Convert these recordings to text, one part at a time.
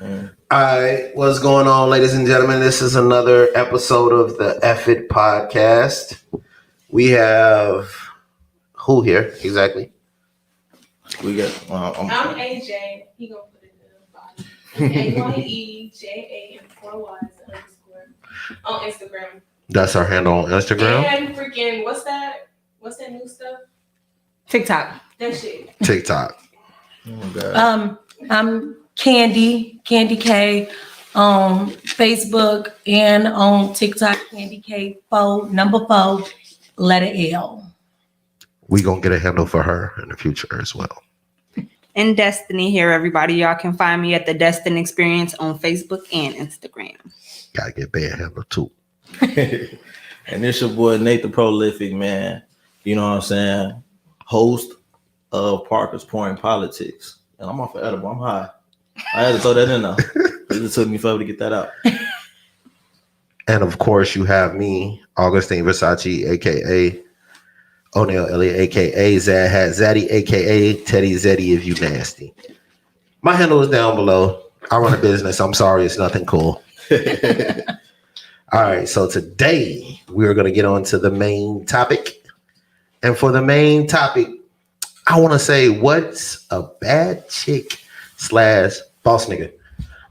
Alright, what's going on, ladies and gentlemen? This is another episode of the F It Podcast. We have who here exactly? We got. I'm AJ. He gonna put it in the body. AYEJA and 4 Y's _ on Instagram. That's our handle on Instagram. And freaking what's that new stuff? TikTok. That shit. TikTok. Oh God. I'm Candy K on Facebook and on TikTok, Candy K 4 letter L. We gonna get a handle for her in the future as well. And Destiny here, everybody. Y'all can find me at the Destin Experience on Facebook and Instagram. Gotta get band handle too. And it's your boy Nate the Prolific, man. You know what I'm saying? Host of Parker's Pouring Politics. And I'm off of edible. I'm high. I had to throw that in there. It took me forever to get that out. And of course, you have me, Augustine Versace, aka O'Neal Elliott, aka Zad Hat Zaddy, aka Teddy Zeddy if you nasty. My handle is down below. I run a business. I'm sorry, it's nothing cool. All right, so today we're going to get on to the main topic. And for the main topic, I want to say, what's a bad chick / boss nigga?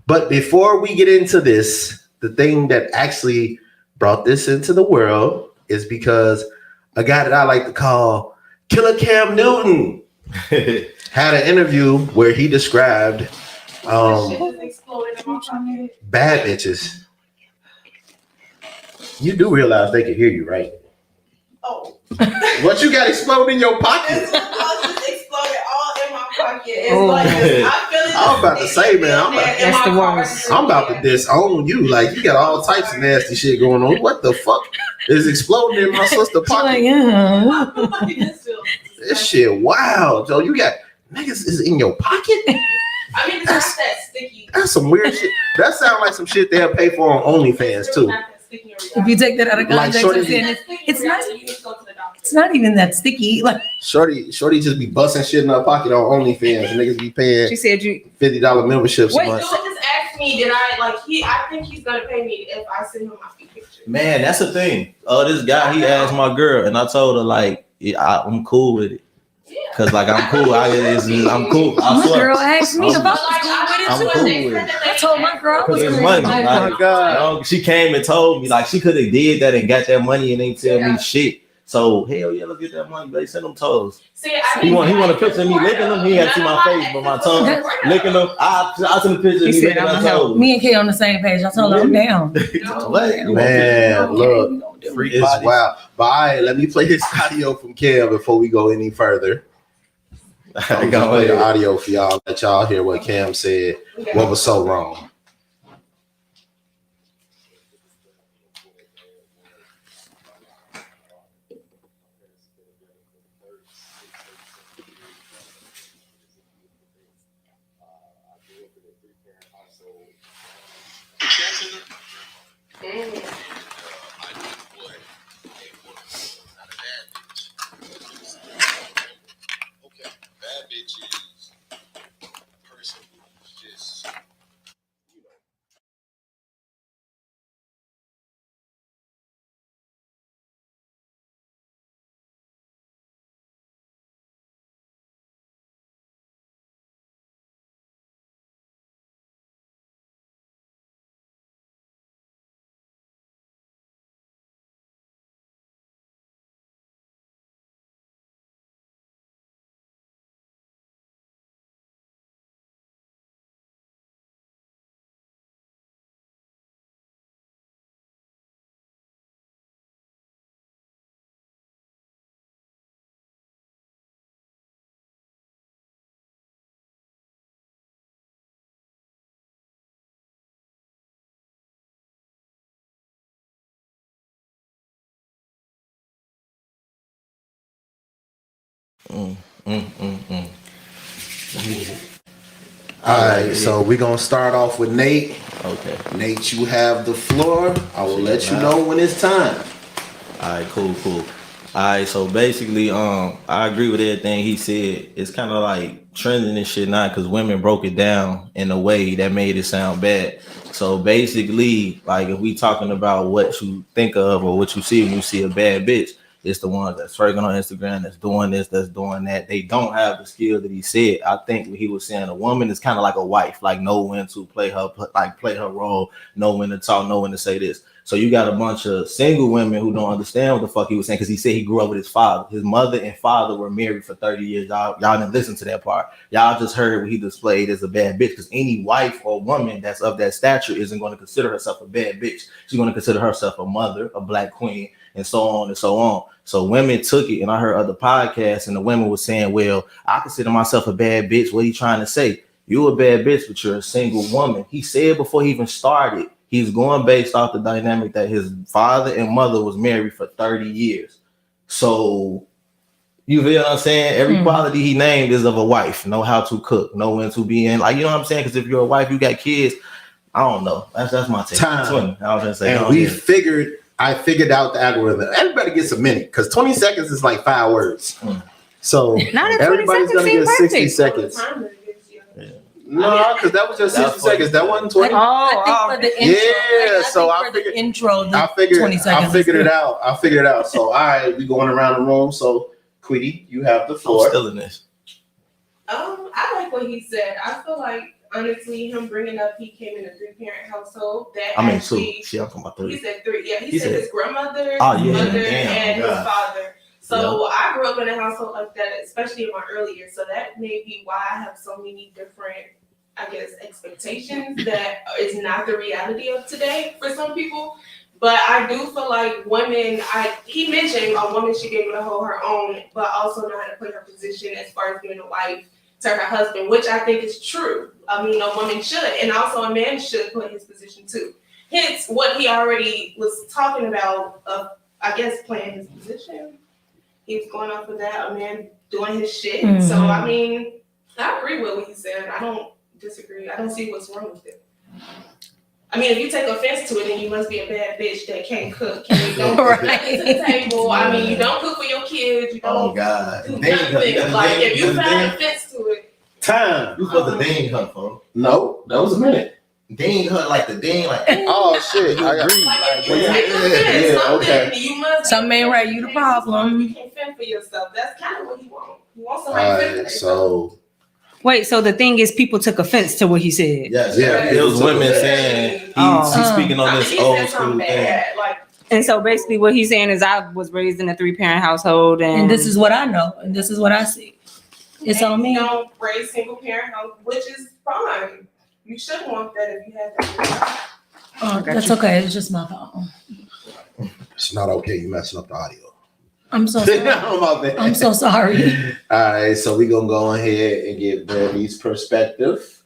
But before we get into this, the thing that actually brought this into the world is because a guy that I like to call Killer Cam Newton had an interview where he described bad bitches. You do realize they can hear you, right? Oh. What you got exploding in your pocket? It's exploded all in my pocket. It's like I feel it. I was about to say, man, I'm about to worst. disown you. Like, you got all types of nasty shit going on. What the fuck is exploding in my sister's pocket? This shit, wow. Joe, you got niggas is in your pocket? I mean, it's not that sticky. That's some weird shit. That sounds like some shit they'll pay for on OnlyFans too. If you take that out of Like context, Shorty- it's not even that sticky. Like Shorty just be busting shit in her pocket on OnlyFans. Niggas be paying She said you. $50 memberships a Wait, month. Joe just asked me, did I like he? I think he's gonna pay me if I send him my feet picture. Man, that's the thing. This guy, he asked my girl, and I told her, like, I'm cool with it. Cause like I'm cool. I'm cool. I my swear. girl asked me I'm- about it I'm too. cool with it. I told my girl I was Cause it's cool. money. Like, Like, Oh my God. you know, she came and told me, like, she could have did that and got that money and ain't tell me shit. So hell yeah, let's get that money, baby. Send them toes. See, He want a picture of me licking them. He ain't got to see my face, but my tongue licking them. I send a picture of He me said, licking "I'ma my help." toes. Me and Kay on the same page. I told her I'm down. What? You want Man, look, free it's body? wild. But all right, let me play this audio from Cam before we go any further. I'm gonna play the audio for y'all. Let y'all hear what Cam said. What was so wrong? Bad bitch is a person who's just, you know, All right, so we're gonna start off with Nate. Okay. Nate, you have the floor. I will let you know when it's time. All right, cool. All right, so basically, I agree with everything he said. It's kind of like trending and shit now because women broke it down in a way that made it sound bad. So basically, like if we talking about what you think of or what you see when you see a bad bitch, it's the ones that's twerking on Instagram, that's doing this, that's doing that. They don't have the skill that he said. I think what he was saying, a woman is kind of like a wife, like know when to play her role, know when to talk, know when to say this. So you got a bunch of single women who don't understand what the fuck he was saying because he said he grew up with his father. His mother and father were married for 30 years. Y'all didn't listen to that part. Y'all just heard what he displayed as a bad bitch because any wife or woman that's of that stature isn't going to consider herself a bad bitch. She's going to consider herself a mother, a black queen, and so on and so on. So women took it, and I heard other podcasts, and the women were saying, well, I consider myself a bad bitch. What are you trying to say? You a bad bitch, but you're a single woman. He said before he even started, he's going based off the dynamic that his father and mother was married for 30 years. So you feel what I'm saying? Every quality he named is of a wife. Know how to cook, know when to be in. Like, you know what I'm saying? Because if you're a wife, you got kids. I don't know. That's my take. Time. I was gonna say, and I figured out the algorithm. Everybody gets a minute because 20 seconds is like 5 words. So Not everybody's gonna get 60 seconds. Time that it is, yeah. No, because that was just 60 seconds. That wasn't 20. I think for the intro, Yeah, so I for the figured- intro, the I figured 20 seconds. I figured it out. So all right, we going around the room. So Queenie, you have the I'm floor. still in this. I like what he said. I feel like honestly, him bringing up he came in a 3-parent household. That I mean, actually, 2. Shit, I'm talking about 3. he said 3. Yeah, he He said said- his grandmother, Oh, yeah, mother, damn, and God. his father. So I grew up in a household like that, especially in my early years. So that may be why I have so many different, I guess, expectations that is not the reality of today for some people. But I do feel like women, he mentioned a woman should be able to hold her own, but also know how to play her position as far as being a wife to her husband, which I think is true. I mean, a woman should, and also a man should play his position too. Hence, what he already was talking about, I guess, playing his position. He was going off of that, a man doing his shit. Mhm. So, I mean, I agree with what he said. I don't disagree. I don't see what's wrong with it. I mean, if you take offense to it, then you must be a bad bitch that can't cook. You don't bring nothing to the table. I mean, you don't cook for your kids. You Oh don't God. do Ding nothing. her. Like, if you Ding- find offense to it, Time. You supposed to ding her, folks. No, that was a minute. Ding her like the ding, like Oh shit! I got. like, if you Yeah, take offense yeah, something, okay. you must. Some man right, you the problem. You can't fend for yourself. That's kind of what he wants. He wants All somebody to fend for right, themselves. so Wait, so the thing is, people took offense to what he said. yes, Yeah, it was women yeah. saying he's Oh. speaking on I mean, this he old said school something thing. bad. Like, And so basically, what he's saying is, I was raised in a 3-parent household, and And this is what I know, and this is what I see. It's and on me. You don't raise single parent house, which is fine. You should want that if you have that. Oh, that's okay. It's just my fault. it's not okay. You messing up the audio. I'm so sorry. I'm so sorry. All right, so we're gonna go ahead and get Brandy's perspective.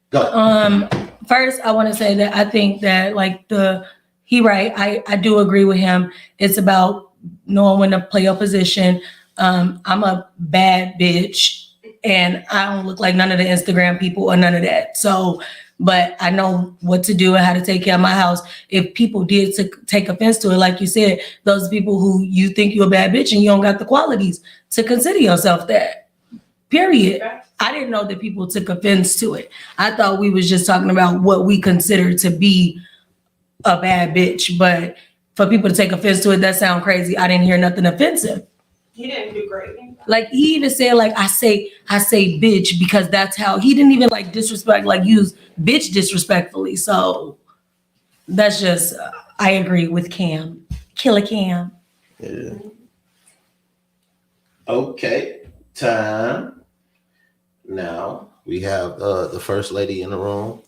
Go. First, I want to say that I think that I do agree with him. It's about knowing when to play your position. I'm a bad bitch, and I don't look like none of the Instagram people or none of that. So, but I know what to do and how to take care of my house. If people did take offense to it, like you said, those people who you think you're a bad bitch and you don't got the qualities to consider yourself that. Period. I didn't know that people took offense to it. I thought we was just talking about what we consider to be a bad bitch. But for people to take offense to it, that sounds crazy. I didn't hear nothing offensive. He didn't do great. Like he even said, like I say bitch because that's how he didn't even like disrespect, like use bitch disrespectfully. So that's just I agree with Cam. Killer Cam. Yeah. Okay, time. Now we have the first lady in the room.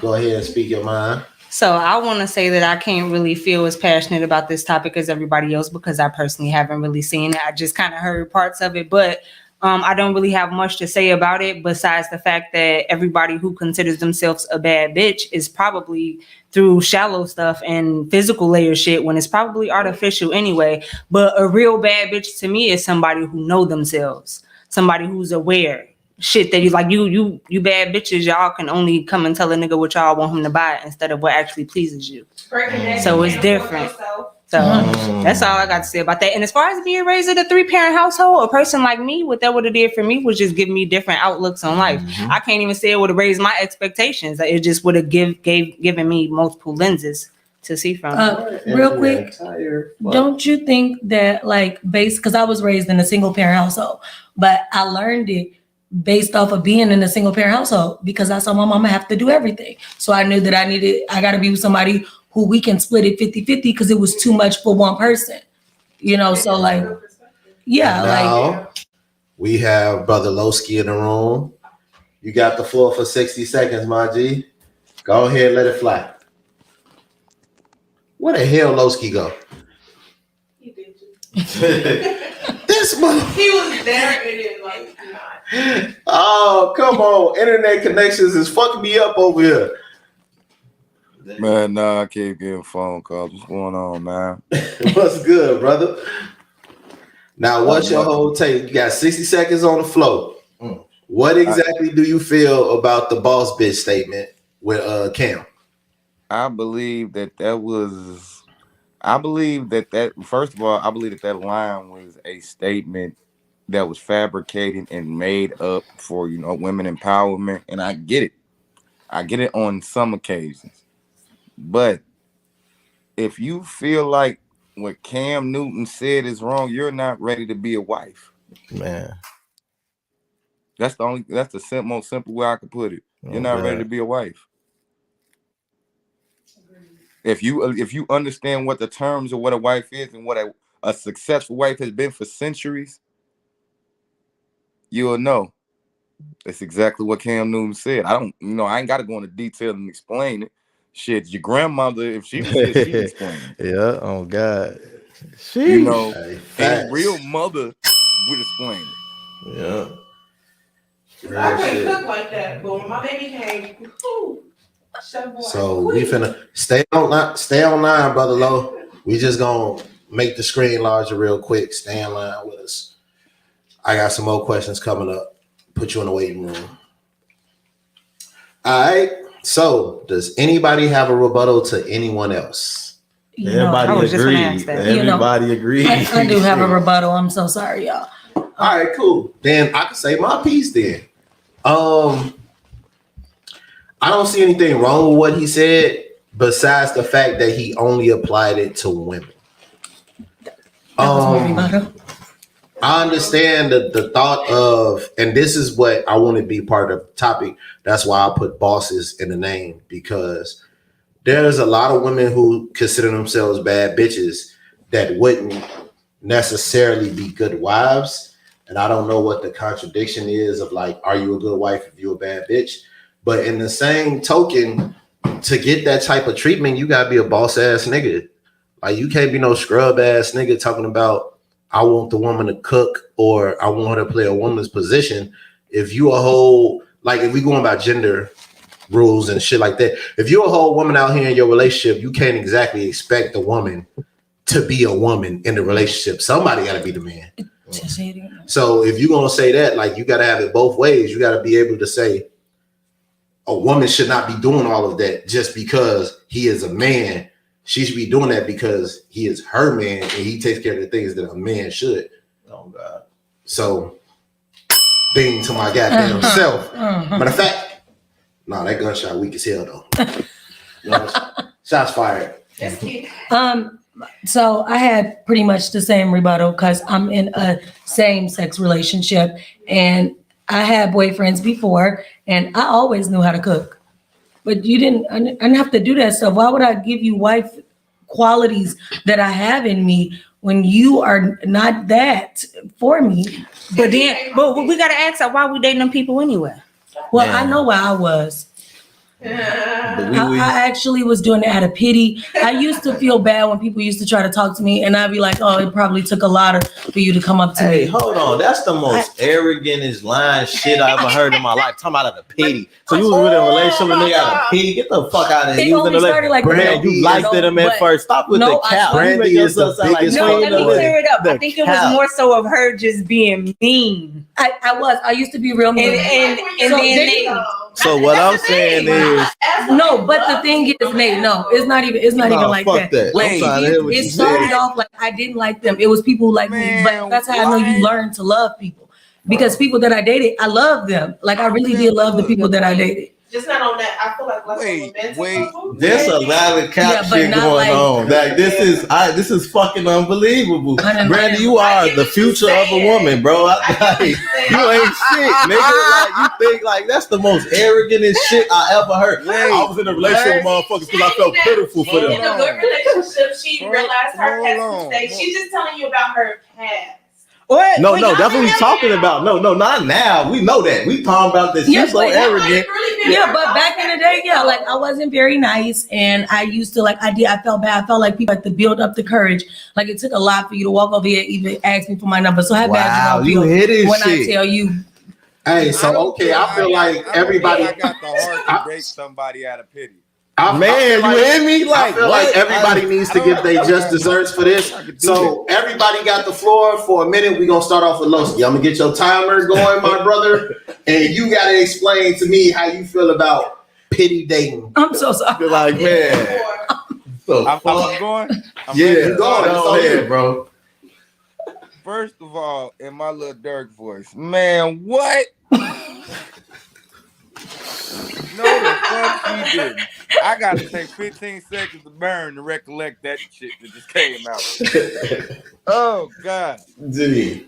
Go ahead and speak your mind. So I want to say that I can't really feel as passionate about this topic as everybody else because I personally haven't really seen it. I just kind of heard parts of it, but I don't really have much to say about it besides the fact that everybody who considers themselves a bad bitch is probably through shallow stuff and physical layer shit when it's probably artificial anyway. But a real bad bitch to me is somebody who know themselves, somebody who's aware. Shit that you like, you bad bitches, y'all can only come and tell a nigga what y'all want him to buy instead of what actually pleases you. Breaking that, So you it's can't afford different. yourself. So that's all I got to say about that. And as far as being raised in a 3-parent household, a person like me, what that would have did for me was just give me different outlooks on life. I can't even say it would have raised my expectations. It just would have given me multiple lenses to see from. Real quick, don't you think that because I was raised in a single parent household, but I learned it based off of being in a single parent household because I saw my mama have to do everything. So I knew that I got to be with somebody who we can split it 50-50 because it was too much for one person, so Now, we have Brother Lowski in the room. You got the floor for 60 seconds, my G. Go ahead, let it fly. Where the hell Lowski go? He did This mother. He was there and then not. Oh, come on. Internet connections is fucking me up over here. Man, nah, I keep getting phone calls. What's going on, man? What's good, brother? Now, what's your whole take? You got 60 seconds on the floor. What exactly do you feel about the boss bitch statement with Cam? I believe that first of all, I believe that line was a statement that was fabricated and made up for, women empowerment. And I get it. I get it on some occasions. But if you feel like what Cam Newton said is wrong, you're not ready to be a wife. Man. That's the most simple way I could put it. You're not ready to be a wife. If you understand what the terms of what a wife is and what a successful wife has been for centuries, you'll know. That's exactly what Cam Newton said. I ain't got to go into detail and explain it. Shit, your grandmother, if she was here, she'd explain it. Yeah, oh God. Any real mother would explain it. Yeah. I can't cook like that, but when my baby came, So we finna stay online, brother Low. We just gonna make the screen larger real quick. Stay in line with us. I got some more questions coming up. Put you in the waiting room. All right. So does anybody have a rebuttal to anyone else? Everybody agreed. Everybody agreed. I do have a rebuttal. I'm so sorry, y'all. All right, cool. Then I can say my piece then. I don't see anything wrong with what he said, besides the fact that he only applied it to women. I understand the thought of, and this is what I want to be part of the topic. That's why I put bosses in the name, because there's a lot of women who consider themselves bad bitches that wouldn't necessarily be good wives. And I don't know what the contradiction is of are you a good wife if you're a bad bitch? But in the same token, to get that type of treatment, you gotta be a boss ass nigga. You can't be no scrub ass nigga talking about I want the woman to cook or I want her to play a woman's position. If you a whole, if we going by gender rules and shit like that, if you're a whole woman out here in your relationship, you can't exactly expect the woman to be a woman in the relationship. Somebody got to be the man. So if you're going to say that, you got to have it both ways. You got to be able to say a woman should not be doing all of that just because he is a man. She should be doing that because he is her man and he takes care of the things that a man should. Oh God. So, being to my goddamn self. Matter of fact, that gunshot weak as hell though. Shots fired. So I had pretty much the same rebuttal because I'm in a same-sex relationship and I had boyfriends before and I always knew how to cook. But I didn't have to do that stuff. Why would I give you wife qualities that I have in me when you are not that for me? But we gotta ask why we dating them people anyway. Well, man. I know why I was. I actually was doing it out of pity. I used to feel bad when people used to try to talk to me, and I'd be like, "Oh, it probably took a lot for you to come up to me." Hey, hold on, that's the most arrogantest lying shit I ever heard in my life. Talking about the pity. So you was with a relationship and they got a pity. Get the fuck out of here. It only started like Brandy, you liked them at first. Stop with the cap. Brandy is the biggest. No, let me clear it up. I think it was more so of her just being mean. I was. I used to be real mean. And then so what I'm saying is, No, but the thing is, Nate, no, it's not even like fuck that. Like I'm trying to hear what it you started said. off like I didn't like them. It was people like me, but Man, that's how I know you what? learn to love people. Because people that I dated, I loved them. Like I really did love the people that I dated. Just not on that. I feel like less romantic level. There's a lot of cap Yeah, but shit not going like- on. Like this is fucking unbelievable. I didn't Brandy, like- you are the future of a woman, bro. Like, you ain't shit, nigga. Like you think like that's the most arrogantest shit I ever heard. I was in a relationship with motherfuckers because I felt pitiful for In them. a good relationship, she realized her past Hold on. mistakes. She's just telling you about her past. What? No, Wait, no, y'all that's what we been talking about. No, not now. We know that. We talking about this. Yeah, You're so but- arrogant. Yeah, but back in the day, yeah, like I wasn't very nice, and I used to like I felt bad. I felt like people had to build up the courage. Like it took a lot for you to walk over here, even ask me for my number. So how bad you you gonna hit feel this when I shit. tell you? Hey, so okay, I feel like everybody. I got the heart to date somebody out of pity. Man, you hear me? I Like, feel like what? everybody needs to give their just desserts for this. So everybody got the floor for a minute. We're gonna start off with Lowski. I'm gonna get your timer going, my brother, and you gotta explain to me how you feel about pity dating. I'm so sorry. You're like, man. So I'm fuck. going. Yeah, Go go on. ahead, bro. First of all, in my little Dirk voice, man, what? No, the fuck she didn't. I gotta take 15 seconds to burn to recollect that shit that just came out. Oh God. Dude.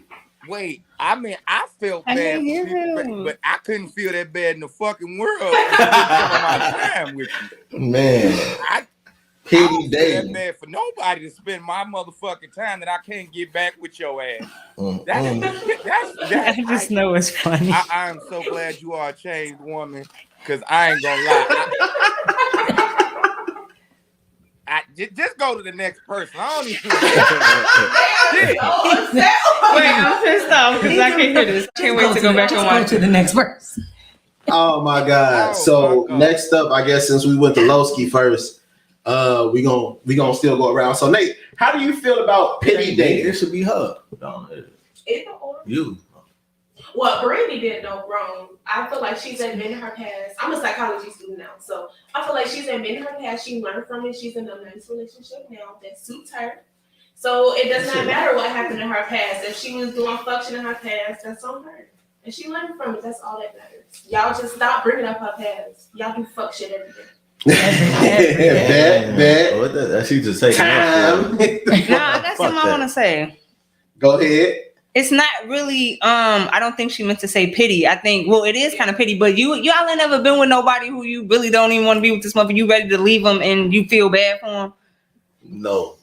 Wait, I mean, I felt I bad didn't hear for people, him. but I couldn't feel that bad in the fucking world. I spent some of my time with you. Man, I pity don't feel that dating. bad for nobody to spend my motherfucking time that I can't get back with your ass. Mm, That's I just know it's funny. I am so glad you are a changed woman, because I ain't gonna lie. Just go to the next person. I don't even. Wait, I'm pissed off because I can't hear this. Can't wait to go back and Go watch to it. the next verse. Oh my God. Oh, So fuck off. next up, I guess since we went to Lowski first, we gonna still go around. So Nate, how do you feel about pity It dating? should be her. You. What Brandy did no wrong. I feel like she's admitted her past. I'm a psychology student now, so I feel like she's admitted her past. She learned from it. She's in a nice relationship now that suits her. So it does not matter what happened in her past. If she was doing function in her past, that's on her. And she learned from it. That's all that matters. Y'all just stop bringing up her past. Y'all do fuck shit every day. Bet. What that she just taking Time. Nah, I got something I want to say. Go ahead. It's not really. I don't think she meant to say pity. I think, well, it is kind of pity. But y'all ain't never been with nobody who you really don't even want to be with this mother. You ready to leave them and you feel bad for them. No.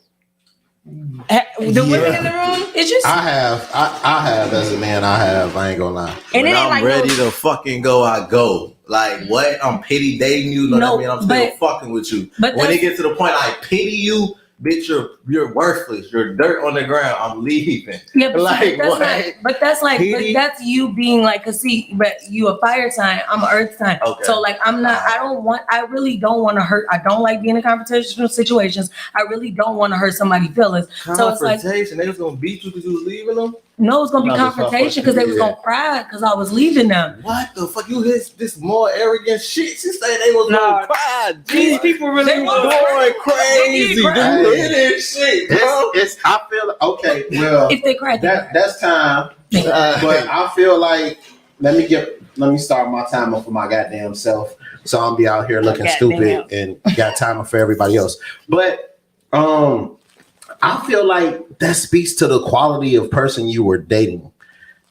The women in the room, it's just. I have as a man. I ain't gonna lie. And When it ain't I'm like ready no, to fucking go, I go. Like what? I'm pity dating you. Know No, what I mean? I'm still but- fucking with you. but when it that's- gets to the point I pity you, bitch, you're worthless. You're dirt on the ground. I'm leaving. Yeah, but, Like, that's what? not, but that's like, but Petey? that's you being like, cause see, but you a fire sign, I'm an earth sign. Okay. So like, I really don't want to hurt. I don't like being in confrontational situations. I really don't want to hurt somebody's feelings. So it's like, Confrontation. They was gonna beat you because you was leaving them. no, it's gonna be No, that's not confrontation because they was yeah. gonna cry because I was leaving them. What the fuck? You hit this more arrogant shit. She said they was Nah, gonna cry. these people really They was was going crazy. They did Dude, it is shit, bro. It's I feel okay. Well, If they cried, that's time. But I feel like let me start my timer for my goddamn self. So I'll be out here looking stupid and got timer for everybody else. But I feel like that speaks to the quality of person you were dating.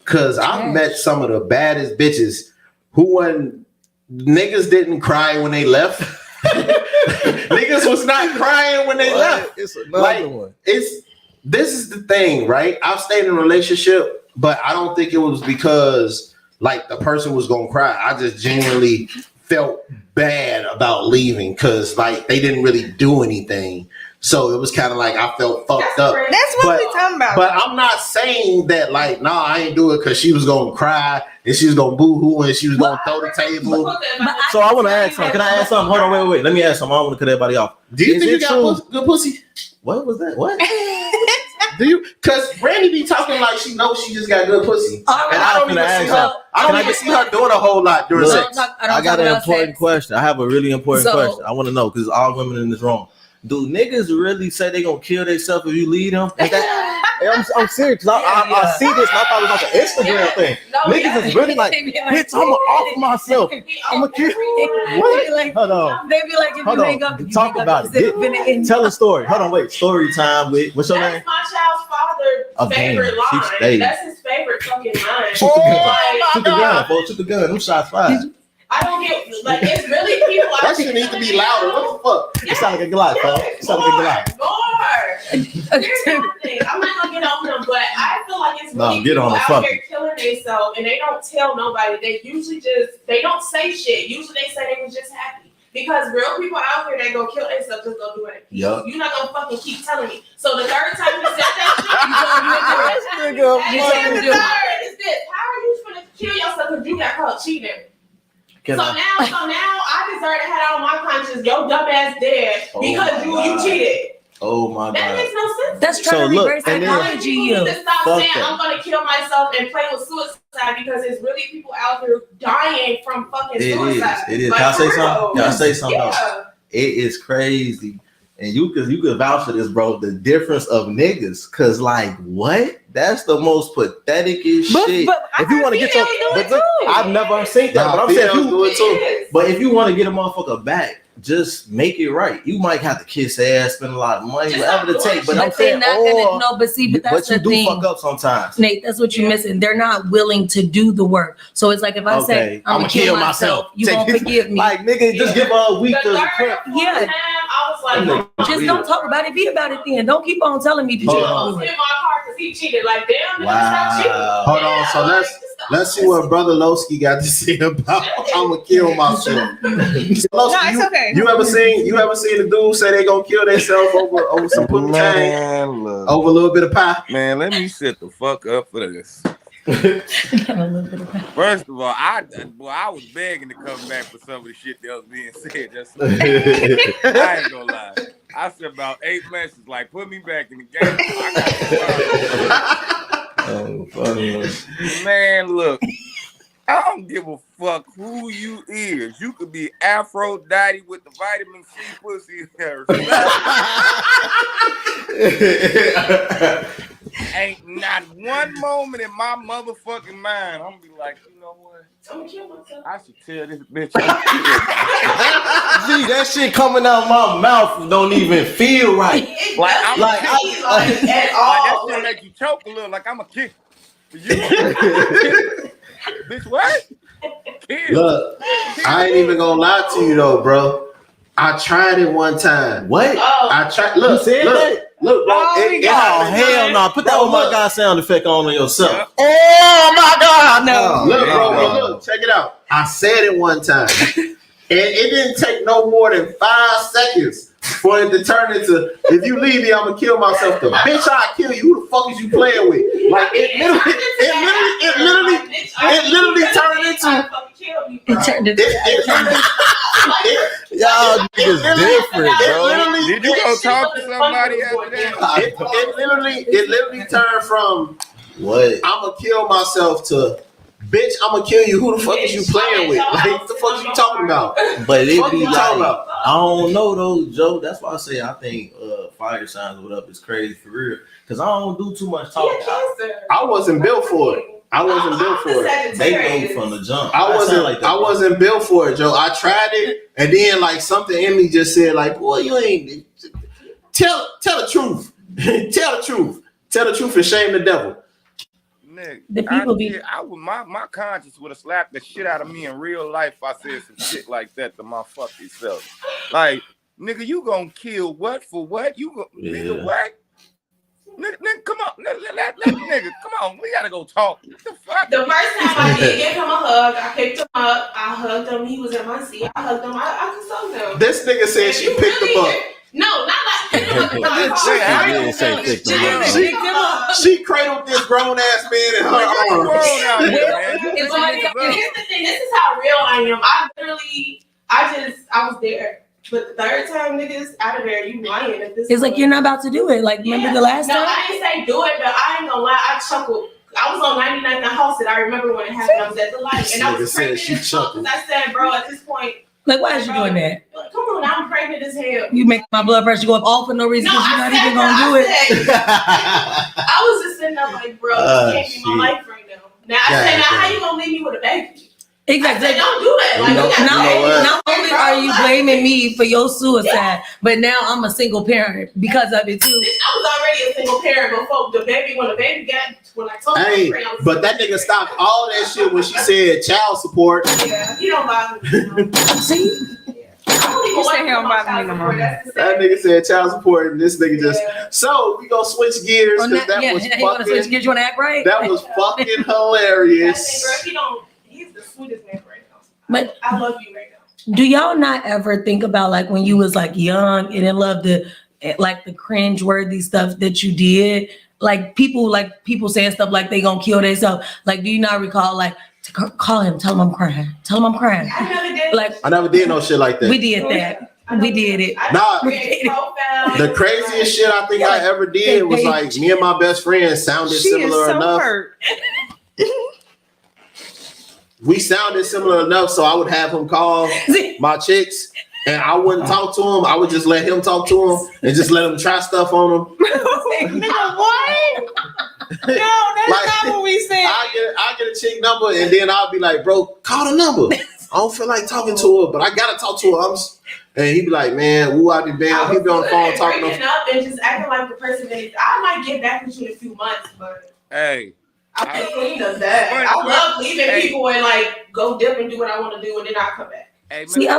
Cause I've met some of the baddest bitches who when niggas didn't cry when they left. Niggas was not crying when they left. It's another Like, one. This is the thing, right? I've stayed in a relationship, but I don't think it was because like the person was gonna cry. I just genuinely felt bad about leaving because like they didn't really do anything. So it was kind of like I felt fucked up. that's what we talking about. But I'm not saying that like, nah, I ain't do it because she was gonna cry and she was gonna boo-hoo and she was gonna throw the table. So I want to ask something. Can I ask something? Hold on, wait. Let me ask something. I don't want to cut everybody off. Do you Is think you it got true? good pussy? What was that? What? Do you? Because Brandy be talking like she knows she just got good pussy, All right. and I don't even see her. I don't even see her doing a whole lot during Look, sex. I got an important question. I have a really important question. I want to know because all women in this room. Do niggas really say they gonna kill themselves if you lead them? I'm serious. I see this and I thought it was like an Instagram thing. Niggas is really like, bitch, I'm off myself. I'm a kill. What? Hold on. They be like, if Hold you on. hang up, Talk about it. Tell a story. Hold on, wait. Story time with what's your name? That's my child's father's favorite line. That's his favorite fucking line. Shoot the gun. Shoot the gun, folks. Shoot the gun. Them shots fired. I don't get like it's really people. That shit needs to be louder. What the fuck? It sound like a Glock, folks. It sound like a Glock. More. Here's the thing. I'm not gonna get on them, but I feel like it's really get on people the out here killing themselves, and they don't tell nobody. They usually they don't say shit. Usually they say they was just happy. Because real people out here that go kill themselves just go do it. Yep. You're not gonna fucking keep telling me. So the third time you said that shit, you told me to do it. How are you gonna kill yourself if you got caught cheating? So now I deserve to have on my conscience your dumb ass dead because you cheated. Oh my God. That makes no sense. That's trying to reverse psychology. You need to stop Fuck saying that. I'm gonna kill myself and play with suicide because there's really people out here dying from fucking suicide. It is. Like, Can I say for something? real. Can I say something else? Yeah. It is crazy. And you could vouch for this, bro. The difference of niggas, cause like what? That's the most pathetic shit. But if you want to get your, but look, I've never seen that. But I'm saying, if you want to get a motherfucker back, just make it right. You might have to kiss ass, spend a lot of money, whatever it takes. But I'm saying, but that's the you do thing. fuck up sometimes. Nate, that's what you're missing. They're not willing to do the work. So it's like if I say I'm gonna kill myself, you won't forgive me. Like nigga, just give her a week to Yeah. I was like, Just don't talk about it. Be about it then. Don't keep on telling me that you hit don't do my it. car because he cheated. Like, damn, nigga, stop cheating. Hold on, so let's see what Brother Lowski got to say about I'm gonna kill myself. Lowski, it's okay. You ever seen the dude say they gonna kill themselves over some pudding Man, look. over a little bit of pie? Man, let me sit the fuck up for this. First of all, I was begging to come back for some of the shit that was being said. I ain't gonna lie. I said about 8 messages, like put me back in the game. Oh, funny. Man, look, I don't give a fuck who you is. You could be Aphrodite with the vitamin C pussy. Ain't not one moment in my motherfucking mind I'm gonna be like, you know what? I'm gonna kill myself. I should tell this bitch. See, that shit coming out my mouth don't even feel right. At all. That shit make you choke a little. Like I'm a kid. You, bitch, what? Kid. Look, I ain't even gonna lie to you though, bro. I tried it one time. What? Oh. I tried. Look, You said that? Look, bro. Oh, hell no. Put that Bro, oh my look. God sound effect on yourself. Yeah. Oh my God. No. Look, bro, look, check it out. I said it one time. And it didn't take no more than 5 seconds for it to turn into, if you leave me, I'm gonna kill myself. The bitch, I'll kill you. Who the fuck is you playing with? Like it literally turned into. It turned into Y'all niggas different, bro. Did you go talk to somebody after that? It literally turned from What? I'm gonna kill myself to bitch, I'm gonna kill you. Who the fuck is you playing with? Like, what the fuck you talking about? But it What be you talking like, about? I don't know though, Joe. That's why I say I think fire signs what up is crazy for real. Cause I don't do too much talking. I wasn't built for it. I wasn't built for it. They know from the jump. I wasn't like that. I wasn't built for it, Joe. I tried it, and then like something in me just said, like, boy, you ain't tell the truth. Tell the truth. Tell the truth and shame the devil. Nigga, The people be- I would my conscience would have slapped the shit out of me in real life if I said some shit like that to my fucking self. Like, nigga, you gonna kill what for what? You go nigga what? Nigga, come on, nigga, come on, we gotta go talk. What the fuck? The first time I did give him a hug, I picked him up, I hugged him, he was in my seat, I hugged him, I consoled him. This nigga said she picked him up. No, not like picked him up. I didn't say picked him up. She cradled this grown ass man in her arms. Here's the thing, this is how real I am. I was there. But the third time, niggas out of there, you lying at this It's like point. you're not about to do it. Like, remember the last No, time? I didn't say do it, but I ain't gonna lie, I chuckled. I was on 99th and Halsted. I remember when it happened. I was at the light, and I was Nigga said pregnant she as fuck. chuckled. I said, bro, at this point, Like, why is you doing that? like, come on, I'm pregnant as hell. You make my blood pressure go up all for no reason No, because you're I not said, even bro, gonna do it. I was just sitting there like, bro, you can't be my life right now. Now I said, now how you gonna leave me with a baby? I Exactly. said, don't do that. Like, You know- we got you know what? Not only are you blaming me for your suicide, but now I'm a single parent because of it too. I was already a single parent before the baby. When the baby got, when I told Hey, her, I was but that nigga stopped all that shit when she said child support. yeah, he don't bother me. See, I don't even You say want he to don't know bother child me no support. more. That's the That thing. nigga said child support, and this nigga just. Yeah. So we gonna switch gears on because that, that was you want to switch fucking. gears? You want to act right? That was fucking That thing, hilarious. girl, he don't. He's the sweetest man right now. But I love you right now. do y'all not ever think about like when you was like young and in love the like the cringe-worthy stuff that you did? Like people saying stuff like they gonna kill themselves. Like, do you not recall like to call him, tell him I'm crying, tell him I'm crying? I never did. Like I never did no shit like that. we did that. We did it. I Nah. created profiles. The craziest shit I think I ever did was like me and my best friend sounded She is similar so enough. hurt. We sounded similar enough, so I would have him call my chicks, and I wouldn't talk to him. I would just let him talk to him and just let him try stuff on him. Nigga, what? No, that's Like, not what we said. I get a chick number, and then I'll be like, bro, call the number. I don't feel like talking to her, but I gotta talk to her. And he'd be like, man, woo, I be bam. He'd be on the phone talking to breaking up and just acting like the person that I might get back with you in a few months, but Hey, I'm clean of that. I love leaving people and like go dip and do what I want to do, and then I come back. hey, See, I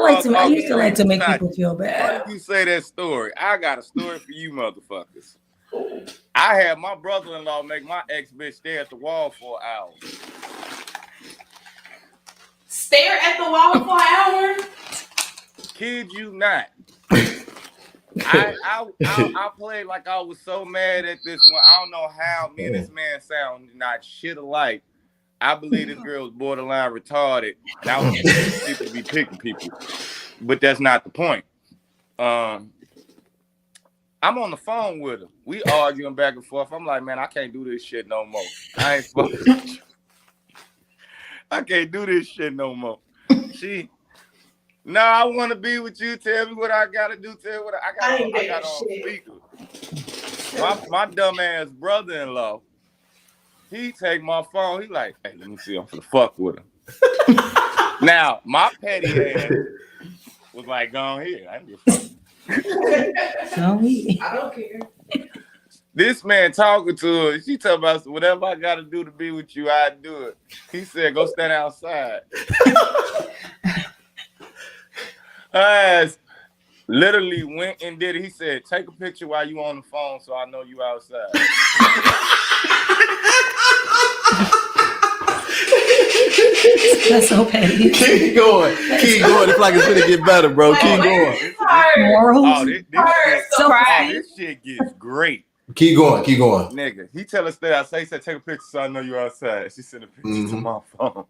used to like to make people feel Why bad. did you say that story? I got a story for you motherfuckers. I had my brother-in-law make my ex-bitch stare at the wall for an hour. Stare at the wall for an hour. Kid you not. I played like I was so mad at this one. I don't know how me and this man sound not shit alike. I believe this girl was borderline retarded, and I was people to be picking people, but that's not the point. I'm on the phone with her. We arguing back and forth. I'm like, man, I can't do this shit no more. I ain't fucking with you. I can't do this shit no more. No, I want to be with you. Tell me what I gotta do. Tell me what I got on speaker. My dumb ass brother-in-law, he take my phone. He like, hey, let me see. I'm finna fuck with him. Now, my petty ass was like, go on here. I ain't give a fuck. I don't care. This man talking to her. She talking about whatever I gotta do to be with you, I do it. He said, go stand outside. Her ass literally went and did it. He said, take a picture while you on the phone so I know you outside. That's so petty. Keep going. Keep going. It's like it's gonna get better, bro. Keep going. Morals. Oh, this shit gets great. Keep going. Keep going. Nigga, he tell us that I say, take a picture so I know you outside. She sent a picture to my phone.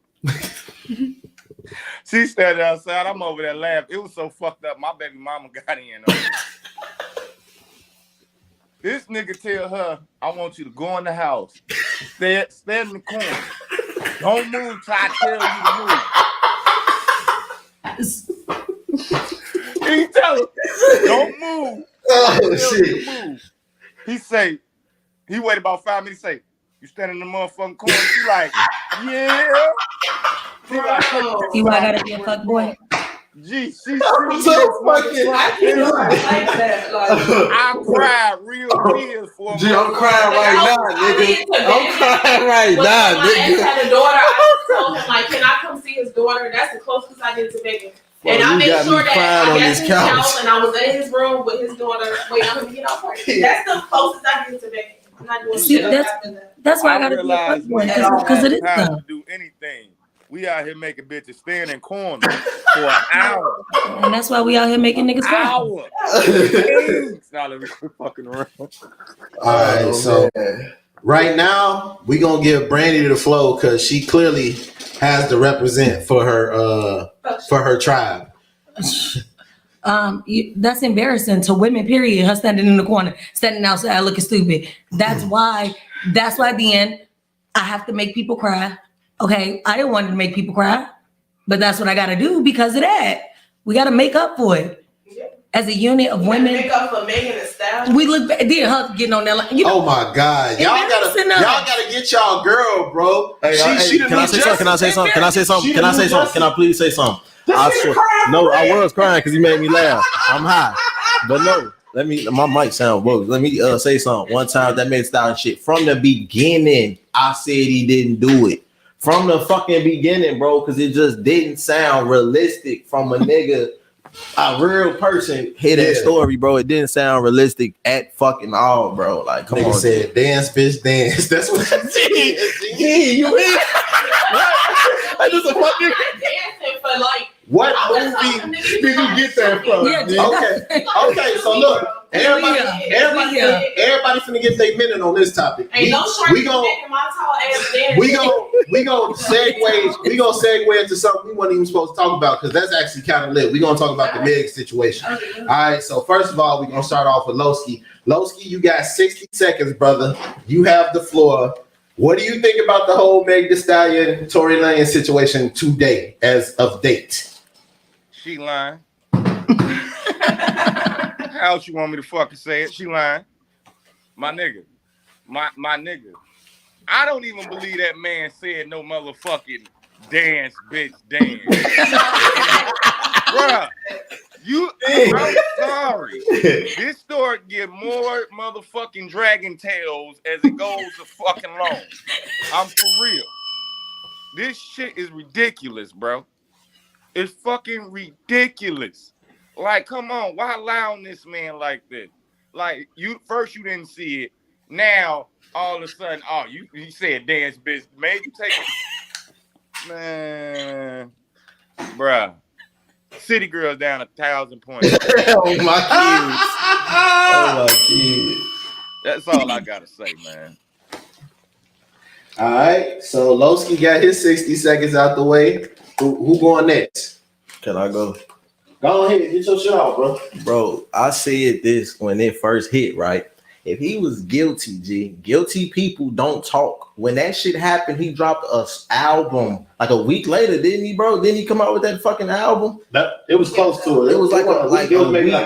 She standing outside. I'm over there laughing. It was so fucked up. My baby mama got in. This nigga tell her, I want you to go in the house. Stand in the corner. Don't move till I tell you to move. He tell her, don't move. Oh shit. Move. He say, he wait about 5 minutes. Say, you stand in the motherfucking corner. She like, yeah. She like, See why I gotta be a fuck boy? Gee, I'm so fucking. I can't like that. Like, I cried real tears for him. Gee, I'm crying right now, nigga. I'm crying right when now, my ex nigga. had a daughter, I told him like, can I come see his daughter? That's the closest I did to begging. And I made sure that I got his house and I was in his room with his daughter. Wait, I'm gonna get off first. That's the closest I did to begging. I'm not doing See, shit after that. That's why I gotta be a fuck boy because it is time dumb. to do anything. We out here making bitches stand in corners for an hour. And that's why we out here making niggas cry. Hour. It's not let me quit fucking around. All right, so right now we gonna give Brandy the flow because she clearly has to represent for her tribe. that's embarrassing to women, period. Her standing in the corner, standing outside looking stupid. That's why at the end, I have to make people cry. Okay, I didn't want to make people cry, but that's what I got to do because of that. We got to make up for it. As a unit of women. Make up for Megan Thee Stallion. We look back, then her getting on that line. You know, Oh my God. Y'all gotta get y'all girl, bro. Hey, She can I say something? Can I say something? Can I say something? Can I say something? Can I please say something? I swear. crying No, for I real. was crying because he made me laugh. I'm high. But no, my mic sound bogus. Let me say something. One time that made style and shit. From the beginning, I said he didn't do it. From the fucking beginning, bro, because it just didn't sound realistic from a nigga. A real person hear that story, bro. It didn't sound realistic at fucking all, bro. Like, come Nigga on. said, dance, bitch, dance. That's what I said. Yeah, you in? I just a fucking. Dancing for like. What I would've thought movie some niggas did you get that from? Yeah, Okay, so look, everybody finna get their minute on this topic. Ain't no short We gon' making my tall ass dance. we gon' segue into something we weren't even supposed to talk about because that's actually kind of lit. We gonna talk about the Meg situation. Okay. All right, so first of all, we gonna start off with Lowski. Lowski, you got 60 seconds, brother. You have the floor. What do you think about the whole Meg Thee Stallion, Tory Lanez situation today, as of date? She lying. How else you want me to fucking say it? She lying. My nigga. My nigga. I don't even believe that man said no motherfucking dance, bitch, dance. Bruh, I'm sorry. This story get more motherfucking dragon tails as it goes to fucking long. I'm for real. This shit is ridiculous, bro. It's fucking ridiculous. Like, come on, why lie on this man like this? Like, you didn't see it. Now, all of a sudden, you said dance, bitch. Made you take it. Man, bruh. City girls down 1,000 points. Oh my kids. Oh my kids. That's all I gotta say, man. All right, so Lowski got his 60 seconds out the way. Who going next? Can I go? Go ahead, get your shit out, bro. Bro, I said this when it first hit, right? If he was guilty, guilty people don't talk. When that shit happened, he dropped a album like a week later, didn't he, bro? Didn't he come out with that fucking album? It was close to it. It was maybe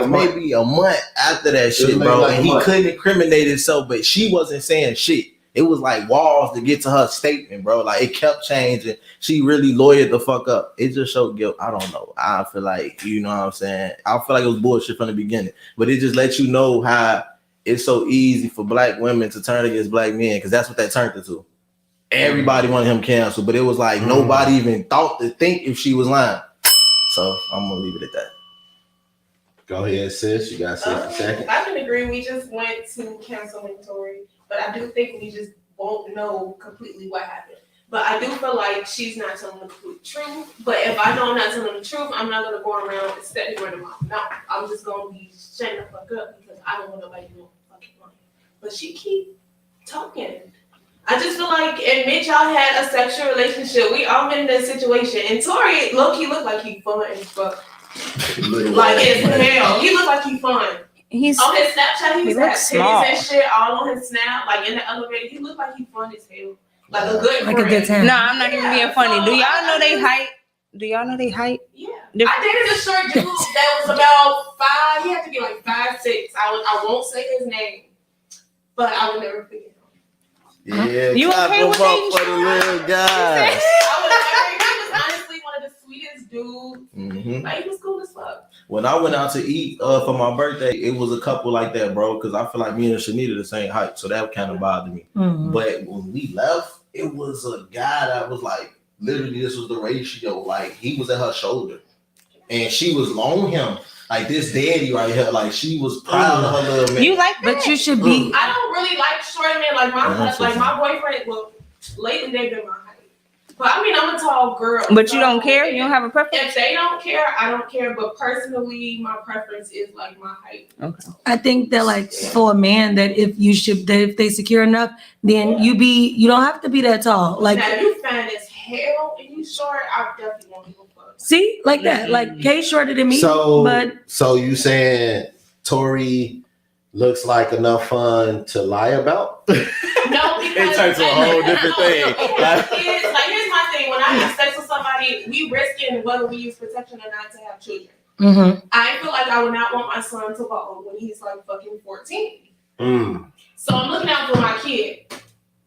maybe a month after that shit, bro. And he couldn't incriminate himself, but she wasn't saying shit. It was like walls to get to her statement, bro. Like it kept changing. She really lawyered the fuck up. It just showed guilt. I don't know. I feel like, you know what I'm saying? I feel like it was bullshit from the beginning. But it just lets you know how it's so easy for black women to turn against black men, because that's what that turned into. Everybody wanted him canceled, but it was like nobody even thought to think if she was lying. So I'm gonna leave it at that. Go ahead, sis. You got 60 seconds. I can agree. We just went to canceling Tory, but I do think we just won't know completely what happened. But I do feel like she's not telling the complete truth. But if I know I'm not telling the truth, I'm not gonna go around and stepping word of mouth. No, I'm just gonna be shutting the fuck up because I don't want nobody to know fucking money. But she keep talking. I just feel like admit y'all had a sexual relationship. We all been in that situation. And Tory low-key looked like he fun as fuck. Like as hell. He looked like he fun. He's On his Snapchat, he was looks having small. titties and shit all on his snap, like in the elevator. He looked like he fun as hell. Like a good Like a friend. good time. No, I'm not even being funny. Do y'all know they height? Do y'all know they height? Yeah. I dated a short dude that was about 5. He had to be like 5'6". I won't say his name, but I will never forget him. Yeah, You clap okay him with up dating for the little guy. He was honestly one of the sweetest dudes. Mm-hmm. Like, he was cool as fuck. When I went out to eat for my birthday, it was a couple like that, bro, because I feel like me and Shanita the same height, so that kind of bothered me. Mhm. But when we left, it was a guy that was like, literally, this was the ratio. Like, he was at her shoulder, and she was on him. Like, this daddy right here, like, she was proud of her little man. You like that? But you should be. I don't really like short men. Like my boyfriend. Well, lately they've been my height. But I mean, I'm a tall girl. But you don't care? You don't have a preference? If they don't care, I don't care. But personally, my preference is like my height. Okay. I think that like for a man that if they secure enough, then you don't have to be that tall. Like Now you fine as hell and you short, I definitely won't give a fuck. See, like that. Like Kay shorter than me, but So you saying Tori looks like enough fun to lie about? No, because It turns to a whole different thing. It has kids. Like, here's my thing: when I have sex with somebody, we risking whether we use protection or not to have children. mhm. I feel like I would not want my son to bald when he's like fucking 14. So I'm looking out for my kid.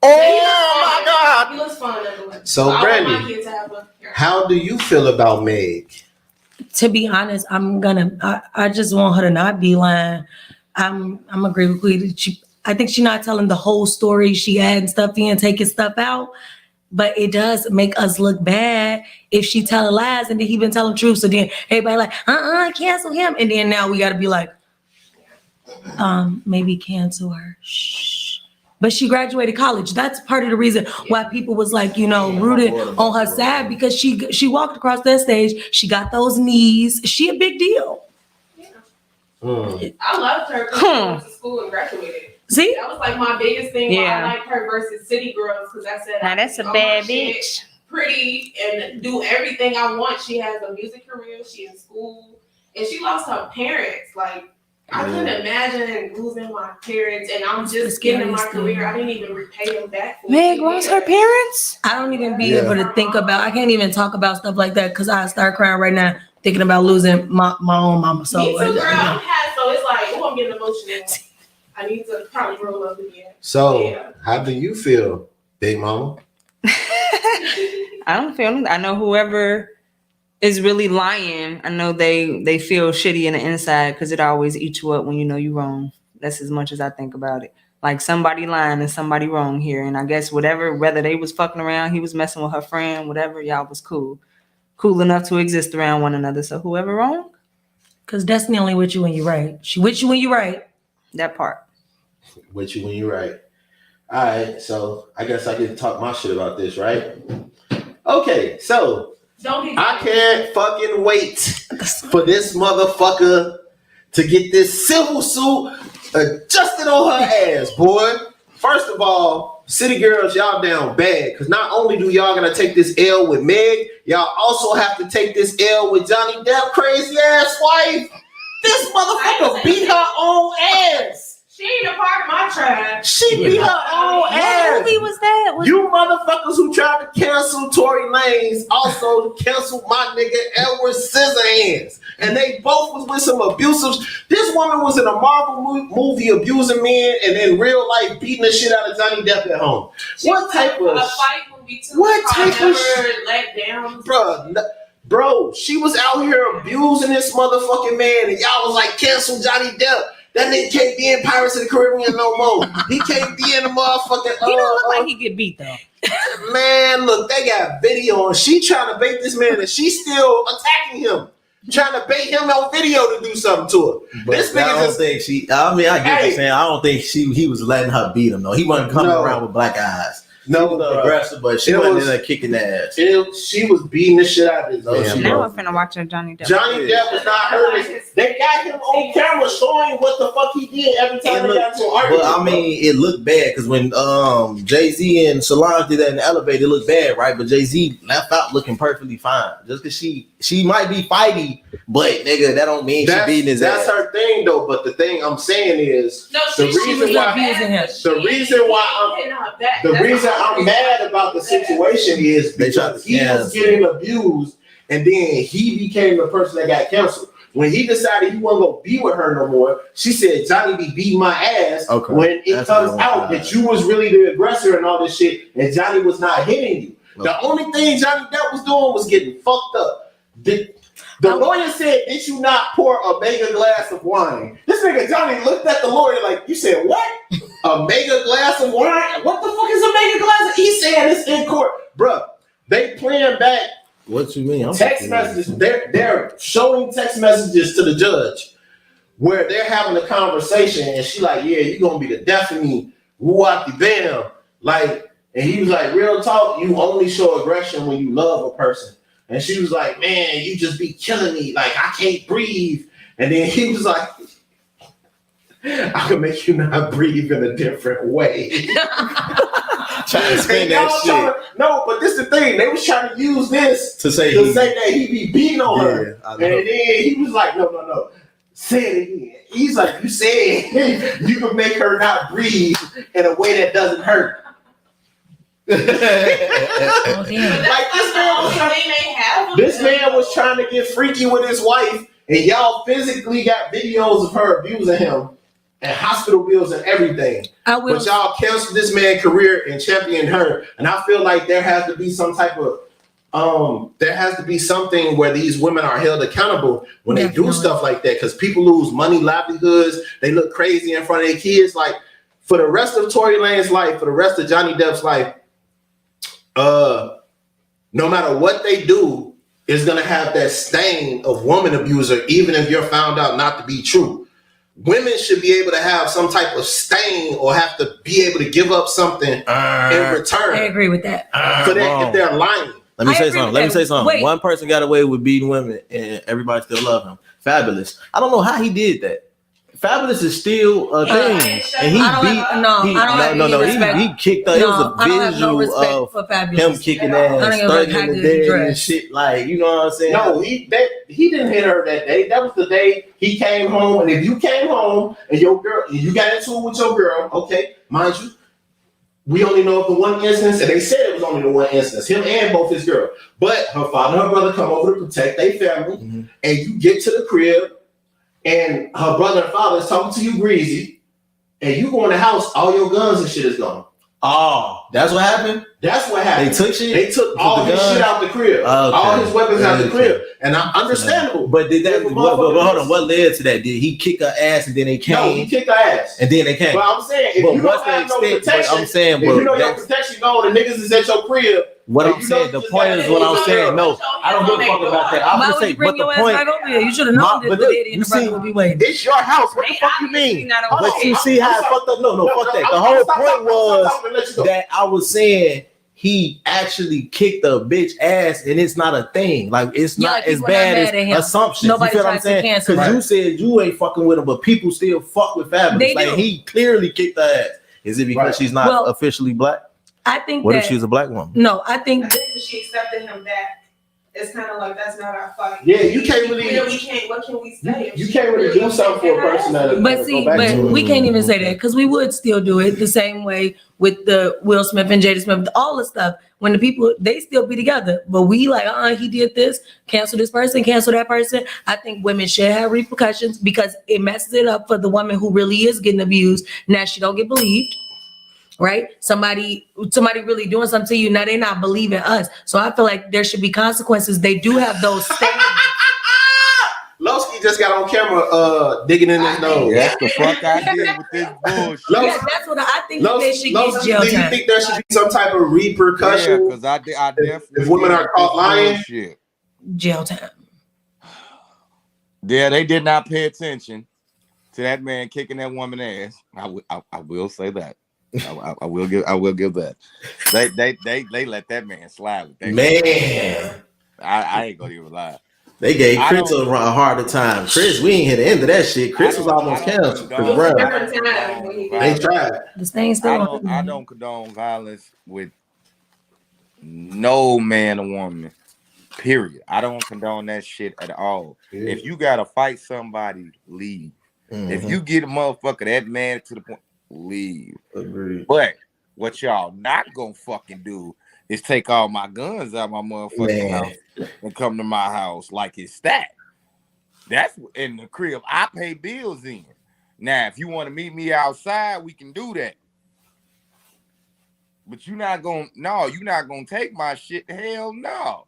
Oh my God! He looks fun nonetheless. So, I want Brandy, my kid to have a haircut. how do you feel about Meg? To be honest, I just want her to not be lying. I'm agree with Queen. I think she's not telling the whole story. She adding stuff in, taking stuff out. But it does make us look bad if she telling lies and then he been telling truth. So then everybody like, cancel him. And then now we gotta be like, maybe cancel her. Shh. But she graduated college. That's part of the reason why people was like, rooted on her side, because she walked across that stage. She got those knees. She a big deal. I loved her because she went to school and graduated. See? That was like my biggest thing. Yeah. Why I like her versus city girls, because I said, Now that's a I bad my shit bitch. pretty and do everything I want. She has a music career. She in school, and she lost her parents. Like, I couldn't imagine losing my parents, and I'm just getting in my scariest career. thing. I didn't even repay them back. For Meg 10 lost years. her parents? I don't even be Yeah. able to think about, I can't even talk about stuff like that because I start crying right now thinking about losing my own mama. So Me too, girl. I'm had, so it's like, oh, I'm getting emotional. I need to probably roll up again. So, Yeah. how do you feel, Big Mama? I don't feel. I know whoever is really lying. I know they feel shitty in the inside because it always eats you up when you know you're wrong. That's as much as I think about it. Like, somebody lying and somebody wrong here, and I guess whether they was fucking around, he was messing with her friend, whatever. Y'all was cool enough to exist around one another. So whoever wrong, because Destiny only with you when you're right. She with you when you're right. that part. With you when you're right. All right, so I guess I get to talk my shit about this, right? Okay, so Don't get I can't fucking wait for this motherfucker to get this civil suit adjusted on her ass, boy. First of all, city girls, y'all down bad, because not only do y'all gonna take this L with Meg, y'all also have to take this L with Johnny Depp crazy ass wife. This motherfucker beat her own ass. She ain't a part of my tribe. She beat her own What ass. movie was that? You motherfuckers who tried to cancel Tory Lanez also canceled my nigga Edward Scissorhands. And they both was with some abusive. This woman was in a Marvel movie abusing men and in real life beating the shit out of Johnny Depp at home. What type of... A fight movie too. What type of Never Let Down. Bro, she was out here abusing this motherfucking man and y'all was like, cancel Johnny Depp. That nigga can't be in Pirates of the Caribbean no more. He can't be in the motherfucking... He don't look like he get beat though. Man, look, they got video and she trying to bait this man and she's still attacking him. Trying to bait him on video to do something to her. But This I nigga don't just... think she. I mean, I get what you're saying. I don't think he was letting her beat him though. He wasn't coming around with black eyes. No, She was bro. aggressive, but she It wasn't was- in there kicking ass. She was beating the shit out of this No, man. she Now bro. I'm finna watch a Johnny Depp. Johnny Depp was not hurting. They got him on camera showing what the fuck he did every time they got to an argument. But I mean, it looked bad because when Jay-Z and Solange did that in the elevator, it looked bad, right? But Jay-Z left out looking perfectly fine. Just because she might be fighty, but nigga, that don't mean she beating his ass. That's her thing though. But the thing I'm saying is the reason I'm mad about the situation is because he was getting abused and then he became the person that got canceled. When he decided he wasn't gonna be with her no more, she said, Johnny be beating my ass. Okay. When it That's comes what out that you was really the aggressor and all this shit, and Johnny was not hitting you. The only thing Johnny Depp was doing was getting fucked up. The lawyer said, did you not pour a mega glass of wine? This nigga Johnny looked at the lawyer like, you said what? A mega glass of wine? What the fuck is a mega glass? He's saying this in court. Bruh, they playing back What you mean? text messages. They're showing text messages to the judge where they're having a conversation and she like, yeah, you gonna be the death of me. Woo-wop bam. Like, and he was like, real talk, you only show aggression when you love a person. And she was like, man, you just be killing me. Like, I can't breathe. And then he was like, I can make you not breathe in a different way. Trying to spin And that y'all shit. no, but this is the thing. They was trying to use this To say that he be beating on her. I And know. then he was like, no. Say it again. He's like, you said you can make her not breathe in a way that doesn't hurt. Oh, But damn. that's Like, this the man was only trying- thing they have. This man was trying to get freaky with his wife, and y'all physically got videos of her abusing him and hospital bills and everything. I will. But y'all canceled this man's career and championed her. And I feel like there has to be some type of there has to be something where these women are held accountable when they do Definitely. stuff like that, because people lose money, livelihoods, they look crazy in front of their kids. Like, for the rest of Tory Lane's life, for the rest of Johnny Depp's life, no matter what they do, is gonna have that stain of woman abuser, even if you're found out not to be true. Women should be able to have some type of stain or have to be able to give up something in I return agree with that. for that if they're lying. Let me I say agree something. with Let me that. say something. Wait. One person got away with beating women, and everybody still love him. Fabulous. I don't know how he did that. Fabulous is still a thing, and he I don't beat. have, no, he, I don't have no, any no, respect. he kicked her. It was No, I don't a have no visual respect of for Fabulous. him kicking I don't ass, give a fuck how thugging the good he dead and dressed. shit. Like, you know what I'm saying? No, he didn't hit her that day. That was the day he came home. And if you came home and your girl, you got into it with your girl, okay, mind you, we only know of the one instance, and they said it was only the one instance, him and both his girl. But her father and her brother come over to protect their family, Mhm. and you get to the crib, and her brother and father is talking to you greasy, and you go in the house, all your guns and shit is gone. Oh, that's what happened. That's what They happened. took shit. They took Took all the his guns? shit out the crib, Okay. all his weapons out the Okay. crib, and I'm understandable. But did that? If a But hold motherfucker- on. What led to that? Did he kick her ass and then they came? No, he kicked her ass. And then they came. But I'm saying, if But you what's don't the have no extent? But protection, I'm saying, if you know but your that's protection gone, the niggas is at your crib. what and I'm you know saying. you The just point got is that what in I'm your saying. girl. No, I don't give a fuck about that. I'm Why just would you saying. bring But your the ass point, back over here? You should have known that but the look, daddy and you the brother see- would be waiting. It's your house. What the They fuck you obviously mean? not Hold but okay. you on, see how I'm it sorry. fucked up. No, fuck that. The I'm whole stop, point stop, was stop, let you go. that I was saying he actually kicked the bitch ass, and it's not a thing. Like, it's Yeah, not like, as people are not bad mad at as him. assumptions. Nobody you feel what I'm tries to saying? cancel Because him. you said you ain't fucking with him, but people still fuck with Fabulous. They Like, do. he clearly kicked her ass. Is it because Right. she's not Well, officially black? I think What that if she's a black woman? no, I think I think that she accepted him back. It's kind of like that's not our fight. Yeah, you can't really- We can't. What can we say? If You she can't really do something for a person that. But see, go back but to it. we can't even say that because we would still do it the same way with the Will Smith and Jada Smith, all the stuff. When the people, they still be together, but we like, he did this, cancel this person, cancel that person. I think women should have repercussions because it messes it up for the woman who really is getting abused. Now she don't get believed. Right? Somebody really doing something to you. Now they're not believing us. So I feel like there should be consequences. They do have those things. Lowski just got on camera digging in his nose. That's the fuck I did with this bullshit. Yeah, that's what I think that they should get Lowski, jail do you time. think there should be some type of Yeah, repercussion? because I definitely if women did are with caught this lying? bullshit. Jail time. Yeah, they did not pay attention to that man kicking that woman ass. I will say that. I will give that. They let that man slide with that. Man, I ain't gonna even lie. they gave I Chris don't- a harder time. Chris, we ain't hit the end of that shit. Chris was almost canceled. Chris Brown. They tried. The stain's still on. I don't condone violence with no man or woman. Period. I don't condone that shit at all. Yeah. If you gotta fight somebody, leave. If you get a motherfucker that mad to the point, leave. Agreed. But what y'all not gonna fucking do is take all my guns out my motherfucking Man. house and come to my house like it's that. That's in the crib. I pay bills in. Now, if you want to meet me outside, we can do that. But you're not gonna take my shit. Hell no.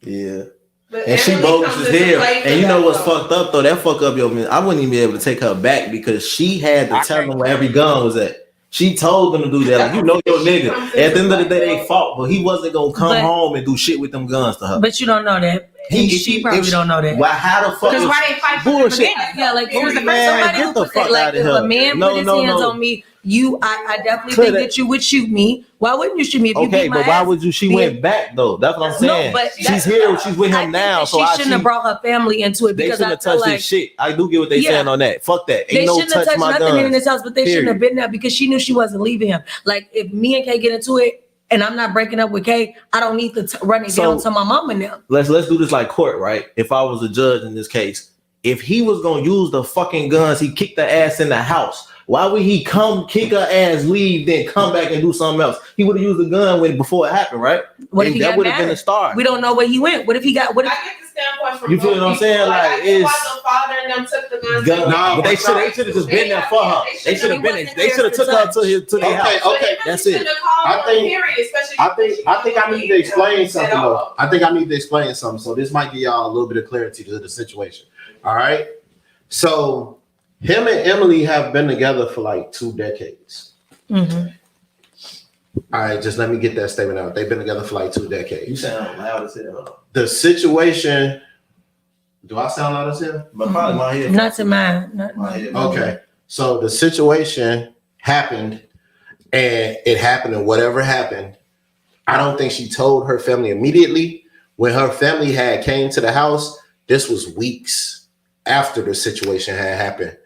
Yeah. But And she Emily bogus comes as into hell. play for And you know that, what's though. fucked up though? That fuck up your man. I wouldn't even be able to take her back because she had to I tell can't them where every gun was at. She told them to do that. Like, you know your nigga. At the end of the day, they fought, but he wasn't gonna come But- home and do shit with them guns to her. But you don't know that. She probably don't know that. Why? How the fuck? Because why they fight from the Bullshit. beginning? Yeah, like What was the Man, first get somebody the who put fuck that, like outta if here. a man No, put his no, hands no. on me, I definitely Could think it- that you would shoot me. Why wouldn't you shoot me if you Okay, beat my but why ass? would you? She being- went back though. That's what I'm saying. No, but she's here. She's with I him think now. that So she I shouldn't have brought her family into it they because shouldn't I have feel touched like his shit. I do get what they Yeah. saying on that. Fuck that. they Ain't no shouldn't have touch touched my nothing in guns. this house, but they shouldn't have been there because she knew she wasn't leaving him. Like if me and Kay get into it and I'm not breaking up with Kay, I don't need to run it down to my mama now. Let's do this like court, right? If I was a judge in this case, if he was gonna use the fucking guns, he kicked the ass in the house. Why would he come kick her ass, leave, then come back and do something else? He would have used the gun before it happened, right? What if he that got would have been mad? a start. We don't know where he went. What if he got? What I if? get the standpoint from You feel both what I'm people. saying? Like, I get why it's- the father and them took the guns. Gun, No, but they that's right. should have just been there for her. They should have been. They should have took her to their Okay, house. okay. That's it. I think I need to explain something though. I think I need to explain something. So this might give y'all a little bit of clarity to the situation. All right. So him and Emily have been together for like 2 decades. Mhm. All right, just let me get that statement out. They've been together for like 2 decades. You sound loud as hell. The situation. Do I sound loud as hell? But probably my head. Not to mine. My head. Okay. So the situation happened and it happened and whatever happened, I don't think she told her family immediately. When her family had came to the house, this was weeks after the situation had happened.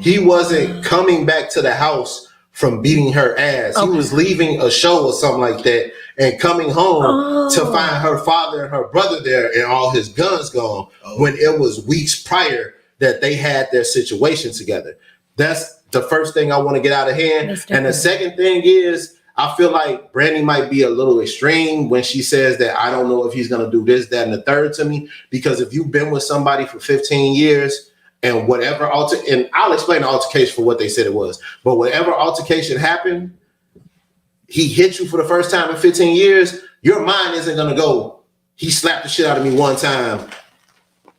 He wasn't coming back to the house from beating her ass. He Okay. was leaving a show or something like that and coming home to find her father and her brother there and all his guns gone when it was weeks prior that they had their situation together. That's the first thing I want to get out of hand. That's And the different. second thing is, I feel like Brandy might be a little extreme when she says that I don't know if he's going to do this, that, and the third to me. Because if you've been with somebody for 15 years and whatever and I'll explain the altercation for what they said it was, but whatever altercation happened, he hit you for the first time in 15 years, your mind isn't going to go, he slapped the shit out of me one time.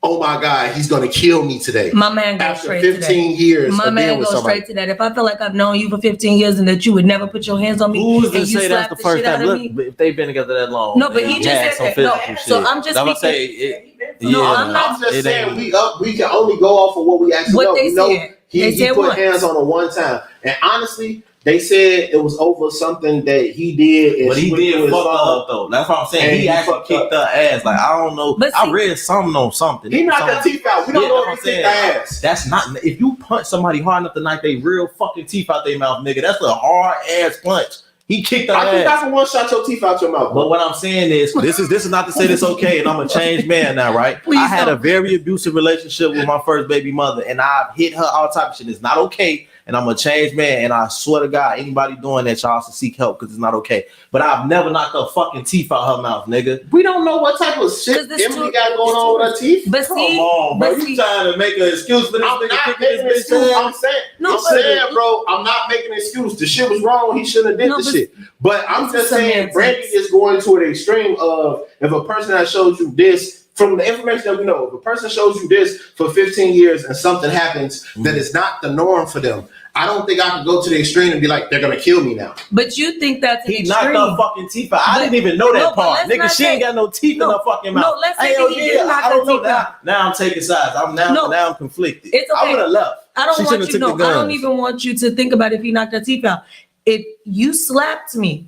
Oh my God, he's going to kill me today. My man goes After straight to 15 that. years My of being man with goes somebody. straight to that. If I feel like I've known you for 15 years and that you would never put your hands on me Who's and to you say that's slap the the first shit out time? of Look, me. if they've been together that long, No, but he and just had said some that. No, physical so shit. I'm just I'm gonna say speaking- it. No, Yeah, I'm not- I'm just it saying ain't- we can only go off of what we actually What know. they We know said. They he said put once. hands on her one time. And honestly, they said it was over something that he did. And But he she went through did his fuck phone. up though. That's what I'm saying. And He he actually fucked kicked her ass. Like I don't know. But I see- read something on something. He knocked her Something- teeth out. We don't Yeah, know that's if he what kicked I'm her saying. ass. That's not. If you punch somebody hard enough to knock their real fucking teeth out their mouth, nigga, that's a hard ass punch. He kicked her I think ass. that's the one shot your teeth out your mouth. But what I'm saying is, this is not to say this okay, and I'm a changed man now, right? Please I had a don't. very abusive relationship with my first baby mother, and I've hit her all type of shit. It's not okay, and I'm a changed man, and I swear to God, anybody doing that, y'all should seek help because it's not okay. But I've never knocked her fucking teeth out her mouth, nigga. we don't know what type of 'Cause shit this Emily too- got going on with her teeth. But Come see, on, bro. but You see, trying to make an excuse for this I'm nigga not kicking making an this bitch excuse. ass? I'm saying, No, I'm but- saying, bro, I'm not making an excuse. The shit was wrong. He shouldn't have did No, the but- shit. But I'm This just is saying, semantics. Brandy is going to an extreme of if a person that showed you this, from the information that we know, if a person shows you this for 15 years and something happens that is not the norm for them, I don't think I can go to the extreme and be like, they're gonna kill me now. but you think that's an He knocked extreme. her fucking teeth out. I But- didn't even know that no, but part. let's Nigga, not she say- ain't got no teeth in No, her fucking mouth. no, let's say Hey, that he did knock I her don't know teeth now. out. Now I'm taking sides. No. Now I'm conflicted. It's I okay. would have left. I don't She want shouldn't you. have No, took the I don't guns. even want you to think about if he knocked her teeth out. If you slapped me,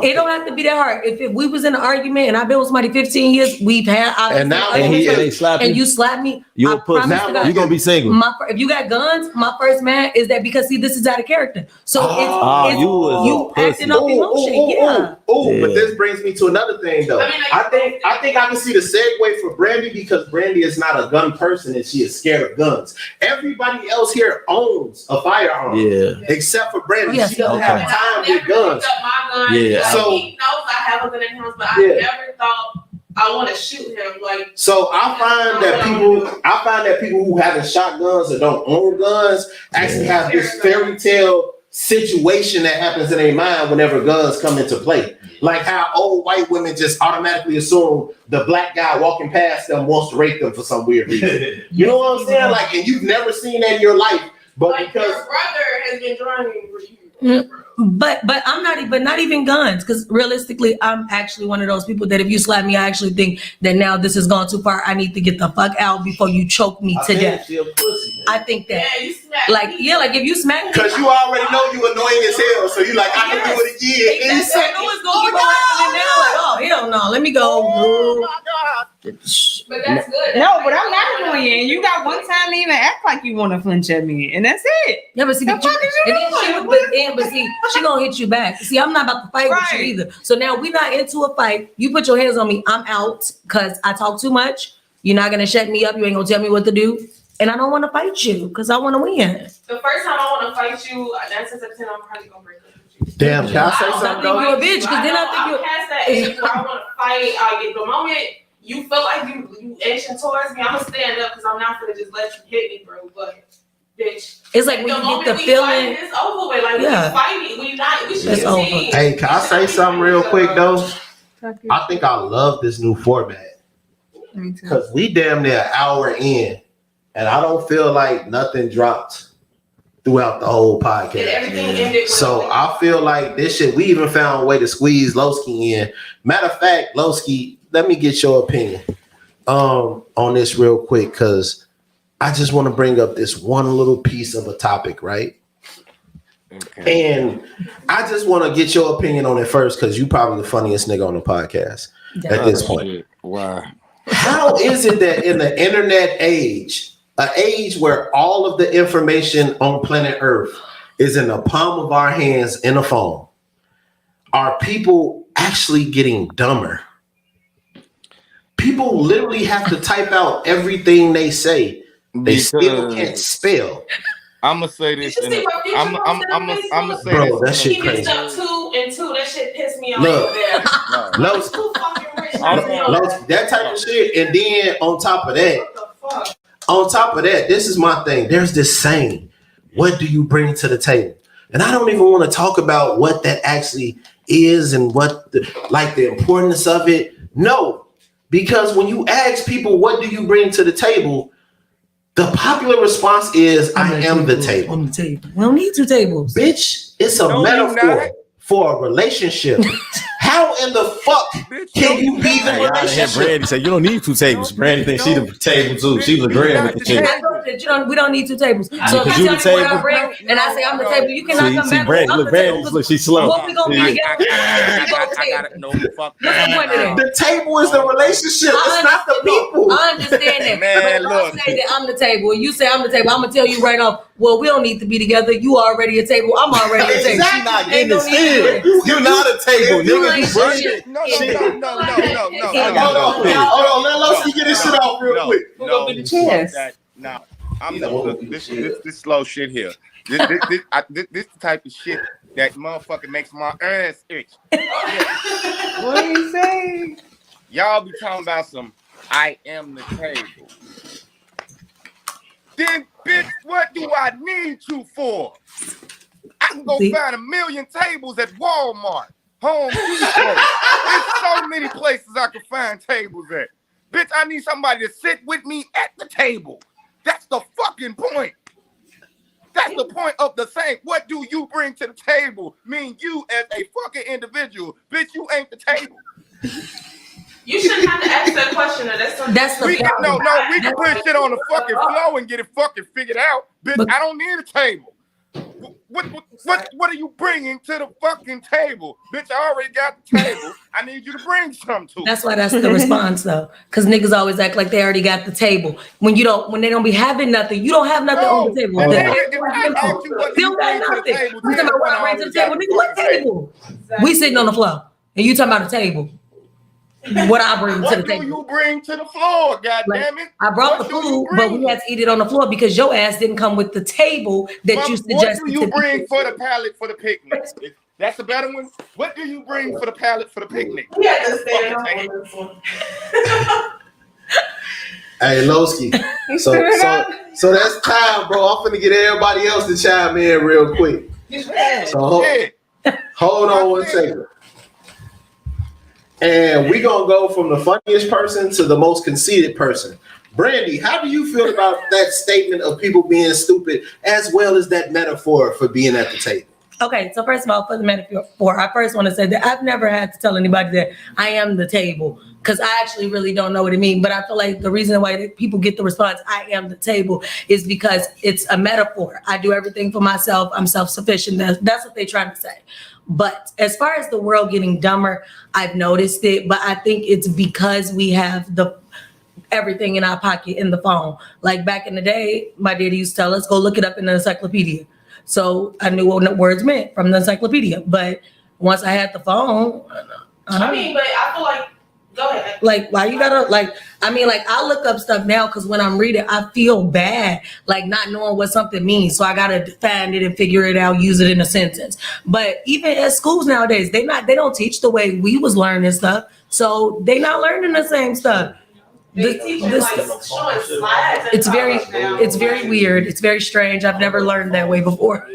it don't have to be that hard. If we was in an argument and I've been with somebody 15 years, we've had And now- And they slapped and you. you slap me, You I a pussy. promise to God, You gonna be single. if you got guns, my first man is that because see, this is out of character. So it's you was a you acting pussy. up emotion. Yeah. Yeah. But this brings me to another thing though. I mean, like- I think I can see the segue for Brandy because Brandy is not a gun person and she is scared of guns. Everybody else here owns a firearm. Yeah. Except for Brandy. Yes, She doesn't okay. have And time I've with never guns. picked up my gun. Yeah. Like, So- he knows I have a gun in house, but I Yeah. never thought I want to shoot him. Like, So I find that people who haven't shot guns or don't own guns actually have this fairy tale situation that happens in their mind whenever guns come into play. Like how old white women just automatically assume the black guy walking past them wants to rape them for some weird reason. You know what I'm saying? Like, and you've never seen that in your life, but like your because brother has been driving for you. But I'm not even guns, because realistically, I'm actually one of those people that if you slap me, I actually think that now this has gone too far. I need to get the fuck out before you choke me to death. She a pussy. I think that. Yeah, you smack Like, me. yeah, like if you smack me, Because you already know you annoying as hell, so you like, I can do it again. Exactly. Insane. I know it's gonna keep on happening now. Like, oh hell no, let me go. But that's good. No, but I'm not annoying. You got one time to even act like you want to flinch at me, and that's it. Yeah, but see, The but you, fuck is you and then she doing? would, but see, she gonna hit you back. See, I'm not about to fight with you Right. either. So now we not into a fight. You put your hands on me, I'm out because I talk too much. You're not gonna shut me up. You ain't gonna tell me what to do, and I don't want to fight you because I want to win. The first time I want to fight you, 9 times out of 10, I'm probably gonna break up with you. Damn, can I say I something think though? you're a bitch, because then I I'm think past that age where I want to fight. I get the moment you feel like you inching towards me, I'm gonna stand up because I'm not gonna just let you hit me, bro. But bitch, it's like when the you moment get the we fight, feeling. it's over with. Like Yeah. we fighting, we should It's be a over. team. Hey, can I say something real quick though? I think I love this new format Me too. because we damn near an hour in, and I don't feel like nothing dropped throughout the whole And podcast. everything ended with So I feel like this shit, we even found a way to squeeze Lowski in. Matter of fact, Lowski, let me get your opinion on this real quick, because I just want to bring up this one little piece of a topic, right? Okay. And I just want to get your opinion on it first, because you probably the funniest nigga on the podcast at this point. Shit. Why? How is it that in the internet age, an age where all of the information on planet Earth is in the palm of our hands in a phone, are people actually getting dumber? People literally have to type out everything they say. They still can't spell. I'm gonna say Did this. you see what Future I'm posted on gonna Facebook? say Bro, this. that He shit mixed crazy. up 2 and 2. That shit pissed me off Look. so bad. No. Lowski, Too fucking rich not to know that. that type of shit. And then on top of that, What the fuck? this is my thing. There's this saying, what do you bring to the table? And I don't even want to talk about what that actually is and what the importance of it. No, because when you ask people, what do you bring to the table? The popular response is, I am the table. On the table. We don't need 2 tables. Bitch, it's a No, you metaphor not. for a relationship. How in the fuck Bitch, can you be the Hey, y'all done hear relationship? Brandy say you don't need 2 tables. Brandy thinks she the table too. She was agreeing with the I shit. told you that we don't need 2 tables. So Because if you you the tell me what I table. bring and I say I'm the table, you cannot come See, back. Brandy, I'm look, the Brandy, table. look, she's slow. What we gonna be See? together? I got it. No, fuck. What's the point of that? The table is the relationship. It's not the people. I understand that. Man, but if look. I say that I'm the table and you say I'm the table, I'm gonna tell you right off, well, we don't need to be together. You already a table. I'm already a table. Exactly. She not Ain't getting no it need to still. do You not a table, if you nigga. You ain't bring shit. it. No. Hold on. Let Lowski get his shit off real quick. Who gonna be the chest? No, I'm this slow shit here. This the type of shit that motherfucker makes my ass itch. What do you say? Y'all be talking about some I am the table. Then, bitch, what do I need you for? I can go See? find 1 million tables at Walmart, Home Depot. There's so many places I can find tables at. Bitch, I need somebody to sit with me at the table. That's the fucking point. That's the point of the saying. What do you bring to the table? Mean you as a fucking individual. Bitch, you ain't the table. You shouldn't have to ask that question. That's the We can, problem. we can put shit on the fucking floor and get it fucking figured out. Bitch, But- I don't need a table. What are you bringing to the fucking table? Bitch, I already got the table. I need you to bring something to it. That's why that's the response though. Cause niggas always act like they already got the table. When they don't be having nothing, you don't have nothing on the table. Nigga, They if I ask you what they you don't bring got to the nothing. table, You talking about what I bring to the table? Nigga, what table? We sitting on the floor. And you talking about a table. What I bring to What the do table. you bring to the floor, goddammit? I brought What the do you food, but we bring? had to eat it on the floor because your ass didn't come with the table that you suggested. What do you bring for the pallet for the picnic? That's a better one. What do you bring for the pallet for the picnic? We have to stand up on this one. Hey, Lowski. So that's time, bro. I'm finna get everybody else to chime in real quick. So Shit. hold on one second. And we gonna go from the funniest person to the most conceited person. Brandy, how do you feel about that statement of people being stupid as well as that metaphor for being at the table? Okay, so first of all, for the metaphor, I first want to say that I've never had to tell anybody that I am the table, because I actually really don't know what it means. But I feel like the reason why people get the response, I am the table, is because it's a metaphor. I do everything for myself. I'm self-sufficient. That's what they're trying to say. But as far as the world getting dumber, I've noticed it. But I think it's because we have everything in our pocket in the phone. Like back in the day, my daddy used to tell us, go look it up in the encyclopedia. So I knew what words meant from the encyclopedia. But once I had the phone, I mean, but I feel like, go ahead. like, why you gotta, like, I mean, like, I look up stuff now because when I'm reading, I feel bad, like not knowing what something means. So I gotta find it and figure it out, use it in a sentence. But even at schools nowadays, they don't teach the way we was learning stuff. So they not learning the same stuff. They teach you like showing slides. It's very weird. It's very strange. I've never learned that way before.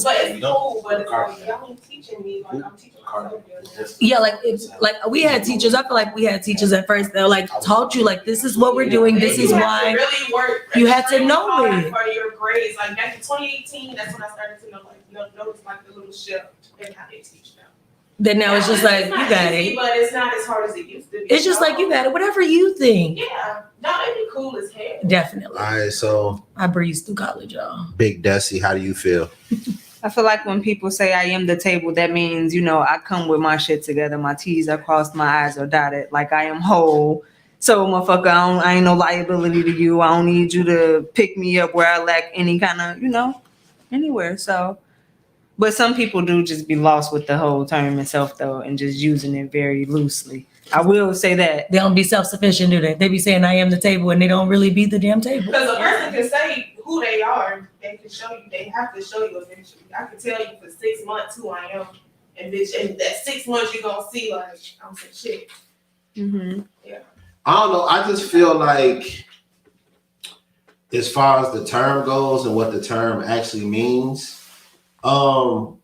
But it's cool, but it's like, y'all ain't teaching me like I'm teaching myself. Yeah, like it's like we had teachers. I feel like we had teachers at first that like taught you like this is what we're doing. This is why really work. you had to know it for your grades. Like back in 2018, that's when I started to know notice like the little shift in how they teach now. Then now it's just like you not got easy, it. but it's not as hard as it used to be. It's just like you got it. Whatever you think. Yeah, no, it'd be cool as hell. Definitely. All right, so I breezed through college, y'all. Big Desi, how do you feel? I feel like when people say I am the table, that means, you know, I come with my shit together. My T's are crossed, my I's are dotted. Like I am whole. So, motherfucker, I ain't no liability to you. I don't need you to pick me up where I lack any kind of, you know, anywhere. So, but some people do just be lost with the whole term itself, though, and just using it very loosely. I will say that. They don't be self-sufficient, do they? They be saying I am the table and they don't really be the damn table. Because a person can say who they are, they can show you, they have to show you eventually. I can tell you for 6 months who I am, and bitch, in that 6 months you're gonna see like I'm some shit. Mm-hmm. I don't know. I just feel like as far as the term goes and what the term actually means, a lot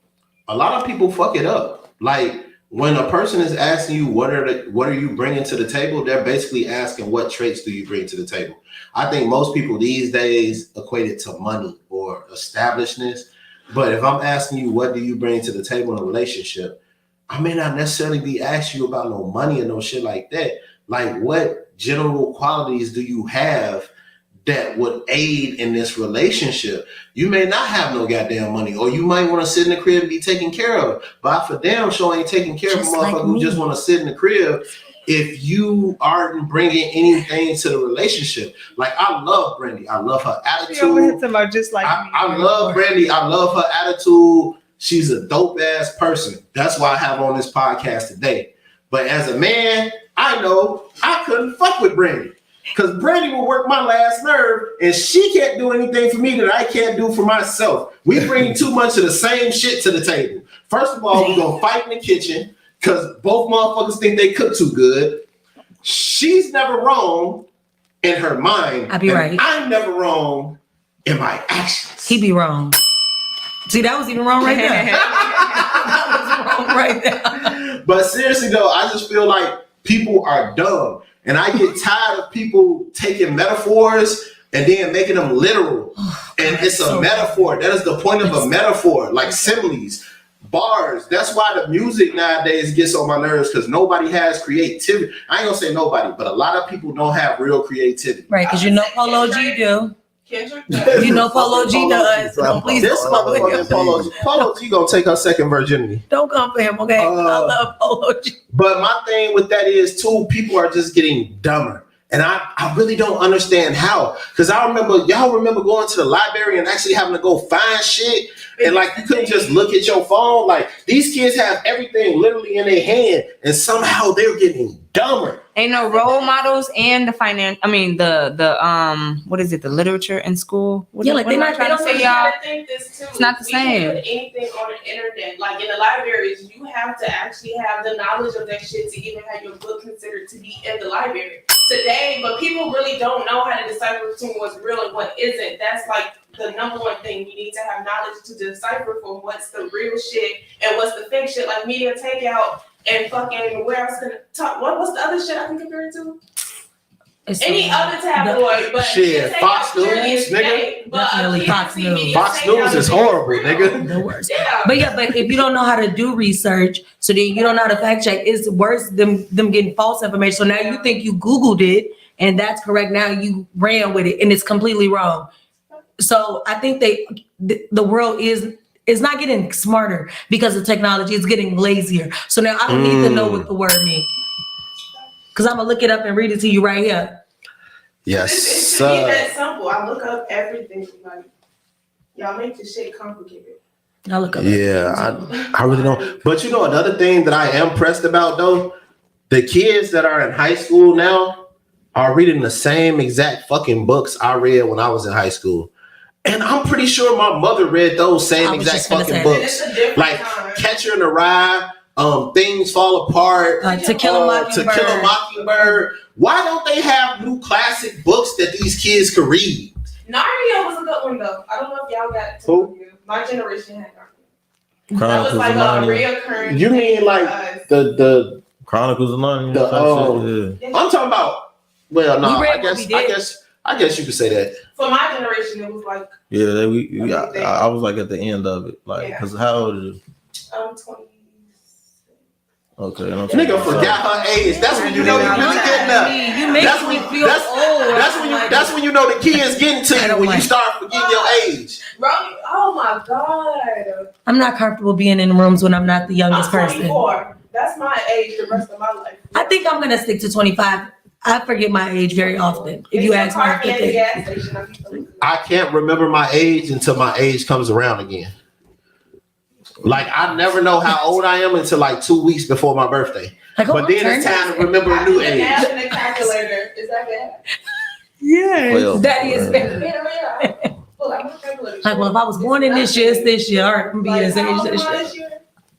of people fuck it up. Like when a person is asking you what are you bringing to the table, they're basically asking what traits do you bring to the table. I think most people these days equate it to money or establishedness. But if I'm asking you what do you bring to the table in a relationship, I may not necessarily be asking you about no money or no shit like that. Like what general qualities do you have that would aid in this relationship? You may not have no goddamn money, or you might want to sit in the crib and be taken care of. But I for damn sure ain't taking care of a motherfucker who just want to sit in the crib if you aren't bringing anything to the relationship. Like I love Brandy. I love her attitude. Just like I love Brandy. I love her attitude. She's a dope ass person. That's why I have on this podcast today. But as a man, I know I couldn't fuck with Brandy. Because Brandy will work my last nerve, and she can't do anything for me that I can't do for myself. We bring too much of the same shit to the table. First of all, we're going to fight in the kitchen because both motherfuckers think they cook too good. She's never wrong in her mind. I be right. I'm never wrong in my actions. He be wrong. See, that was even wrong right there. That was wrong right there. But seriously, though, I just feel like people are dumb. And I get tired of people taking metaphors and then making them literal. And it's a metaphor. That is the point of a metaphor, like similes, bars. That's why the music nowadays gets on my nerves, because nobody has creativity. I ain't gonna say nobody, but a lot of people don't have real creativity. Right, because you know Polo G do. Kendrick, You know Polo G does. So please This don't come for him. motherfucking Polo G gonna take her second virginity. Don't come for him, okay? I love Polo G. But my thing with that is too, people are just getting dumber. And I really don't understand how. Because y'all remember going to the library and actually having to go find shit. And like you couldn't just look at your phone. Like these kids have everything literally in their hand. And somehow they're getting dumber. Ain't no role models and the finance. I mean the what is it? The literature in school. What, Yeah, like what they am I not- trying they to don't say, you y'all. gotta think this too. It's not the We can't same. put anything on the internet. Like in the libraries, you have to actually have the knowledge of that shit to even have your book considered to be in the library today. But people really don't know how to decipher between what's real and what isn't. That's like the number one thing. You need to have knowledge to decipher from what's the real shit and what's the fake shit. Like media takeout and fucking where else can talk. What's the other shit I can compare it to? It's Any other tabloid, but Shit, say Fox how News, serious nigga. they- but Definitely again, Fox see, News. media Fox say News how is they horrible, real. nigga. the worst. Yeah. But if you don't know how to do research, so then you don't know how to fact check, it's worse than them getting false information. So now you think you Googled it and that's correct. Now you ran with it and it's completely wrong. So I think the world is not getting smarter because of technology. It's getting lazier. So now I don't need to know what the word means. Because I'm gonna look it up and read it to you right here. Yes, It's to me that simple. I look up everything. Like, y'all make this shit complicated. I'll look up. Yeah, I really don't. But you know, another thing that I am pressed about though, the kids that are in high school now are reading the same exact fucking books I read when I was in high school. And I'm pretty sure my mother read those same I was exact just gonna fucking say And books. it's a different Like time. Catcher in the Rye, Things Fall Apart, To Kill a Mockingbird. To Kill a Mockingbird. Why don't they have new classic books that these kids could read? Narnia was a good one though. I don't know if y'all got to. Who? My generation had Narnia. That was Chronicles of like a Narnia. reoccurring. You mean thing like for us. the Chronicles of Narnia. The, type shit, I'm talking about. Well, no, We read I Moby guess Dick. I guess you could say that. For my generation, it was like yeah. I was like at the end of it, like, Yeah. because how old is you? 20. Okay, and I'm Nigga forgot her age. That's when you know you really getting up. You make That's me when feel old. that's when you know the kids getting to I you don't when you like- start forgetting your age. Bro, oh my god. I'm not comfortable being in rooms when I'm not the youngest I'm person. 24. That's my age the rest of my life. I think I'm gonna stick to 25. I forget my age very often. If you ask me, I at the forget. gas station, I used to look good. I can't remember my age until my age comes around again. Like I never know how old I am until like 2 weeks before my birthday. Like, oh, But then it's time to remember a new The age. math in the calculator. Is that bad? Yes, that is uh, bad. Yeah. Pull out my calculator. Like, well, if I was born in this year, it's this year. All right, I'm gonna be Like, this how age old am this I year. this year?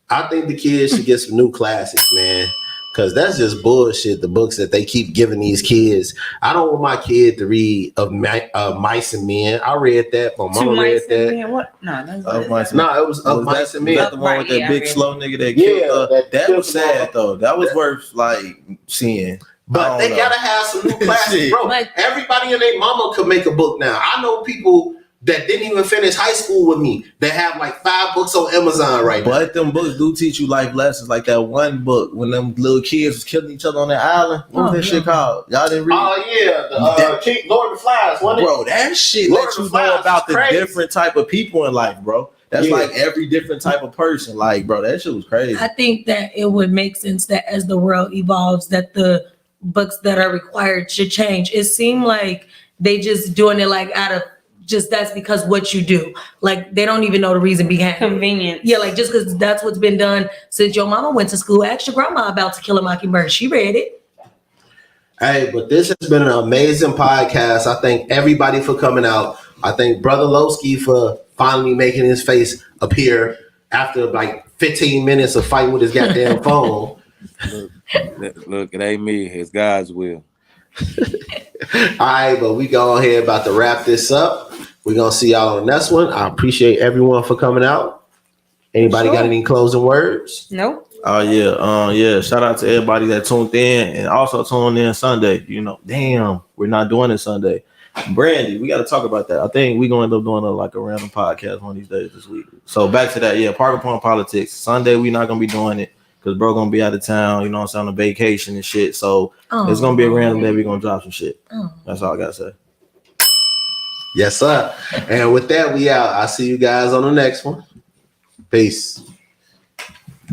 I think the kids should get some new classics, man. Cause that's just bullshit. The books that they keep giving these kids. I don't want my kid to read of Mice and Men. I read that. My Two mama read mice and that. men. What? No, that's Of Mice and No, it was Of Was Mice that, and was Men. that the one with that Right, big yeah, I slow nigga that Yeah, killed her? that That killed was the sad mama. though. That was worth like seeing. But I they don't know. gotta have some new classics, Shit. bro. But- Everybody and their mama could make a book now. I know people that didn't even finish high school with me that have like 5 books on Amazon right now. But them books do teach you life lessons. Like that one book when them little kids was killing each other on that island. What was Oh, that shit yeah. called? Y'all didn't read? Oh yeah, the King Lord of the Flies, wasn't it? Bro, that shit Lord lets of you the Flies know about is the crazy. different type of people in life, bro. That's Yeah. like every different type of person. Like, bro, that shit was crazy. I think that it would make sense that as the world evolves, that the books that are required should change. It seemed like they just doing it like out of just that's because what you do. Like they don't even know the reason behind it. convenience. Yeah, like just because that's what's been done since your mama went to school. Ask your grandma about To Kill a Mockingbird. She read it. Hey, but this has been an amazing podcast. I thank everybody for coming out. I thank Brother Lowski for finally making his face appear after like 15 minutes of fighting with his goddamn phone. Look, it ain't me. It's God's will. All right, but we go ahead about to wrap this up. We're gonna see y'all on the next one. I appreciate everyone for coming out. Anybody got Sure. any closing words? Nope. Oh yeah. Shout out to everybody that tuned in and also tuned in Sunday. You know, damn, we're not doing it Sunday. Brandy, we got to talk about that. I think we're going to end up doing a random podcast one of these days this week. So back to that, yeah, Parker Point Politics. Sunday, we're not going to be doing it because bro going to be out of town, you know what I'm saying, on vacation and shit. So it's going to be a random day. We're going to drop some shit. Oh. That's all I got to say. Yes, sir. And with that, we out. I'll see you guys on the next one. Peace.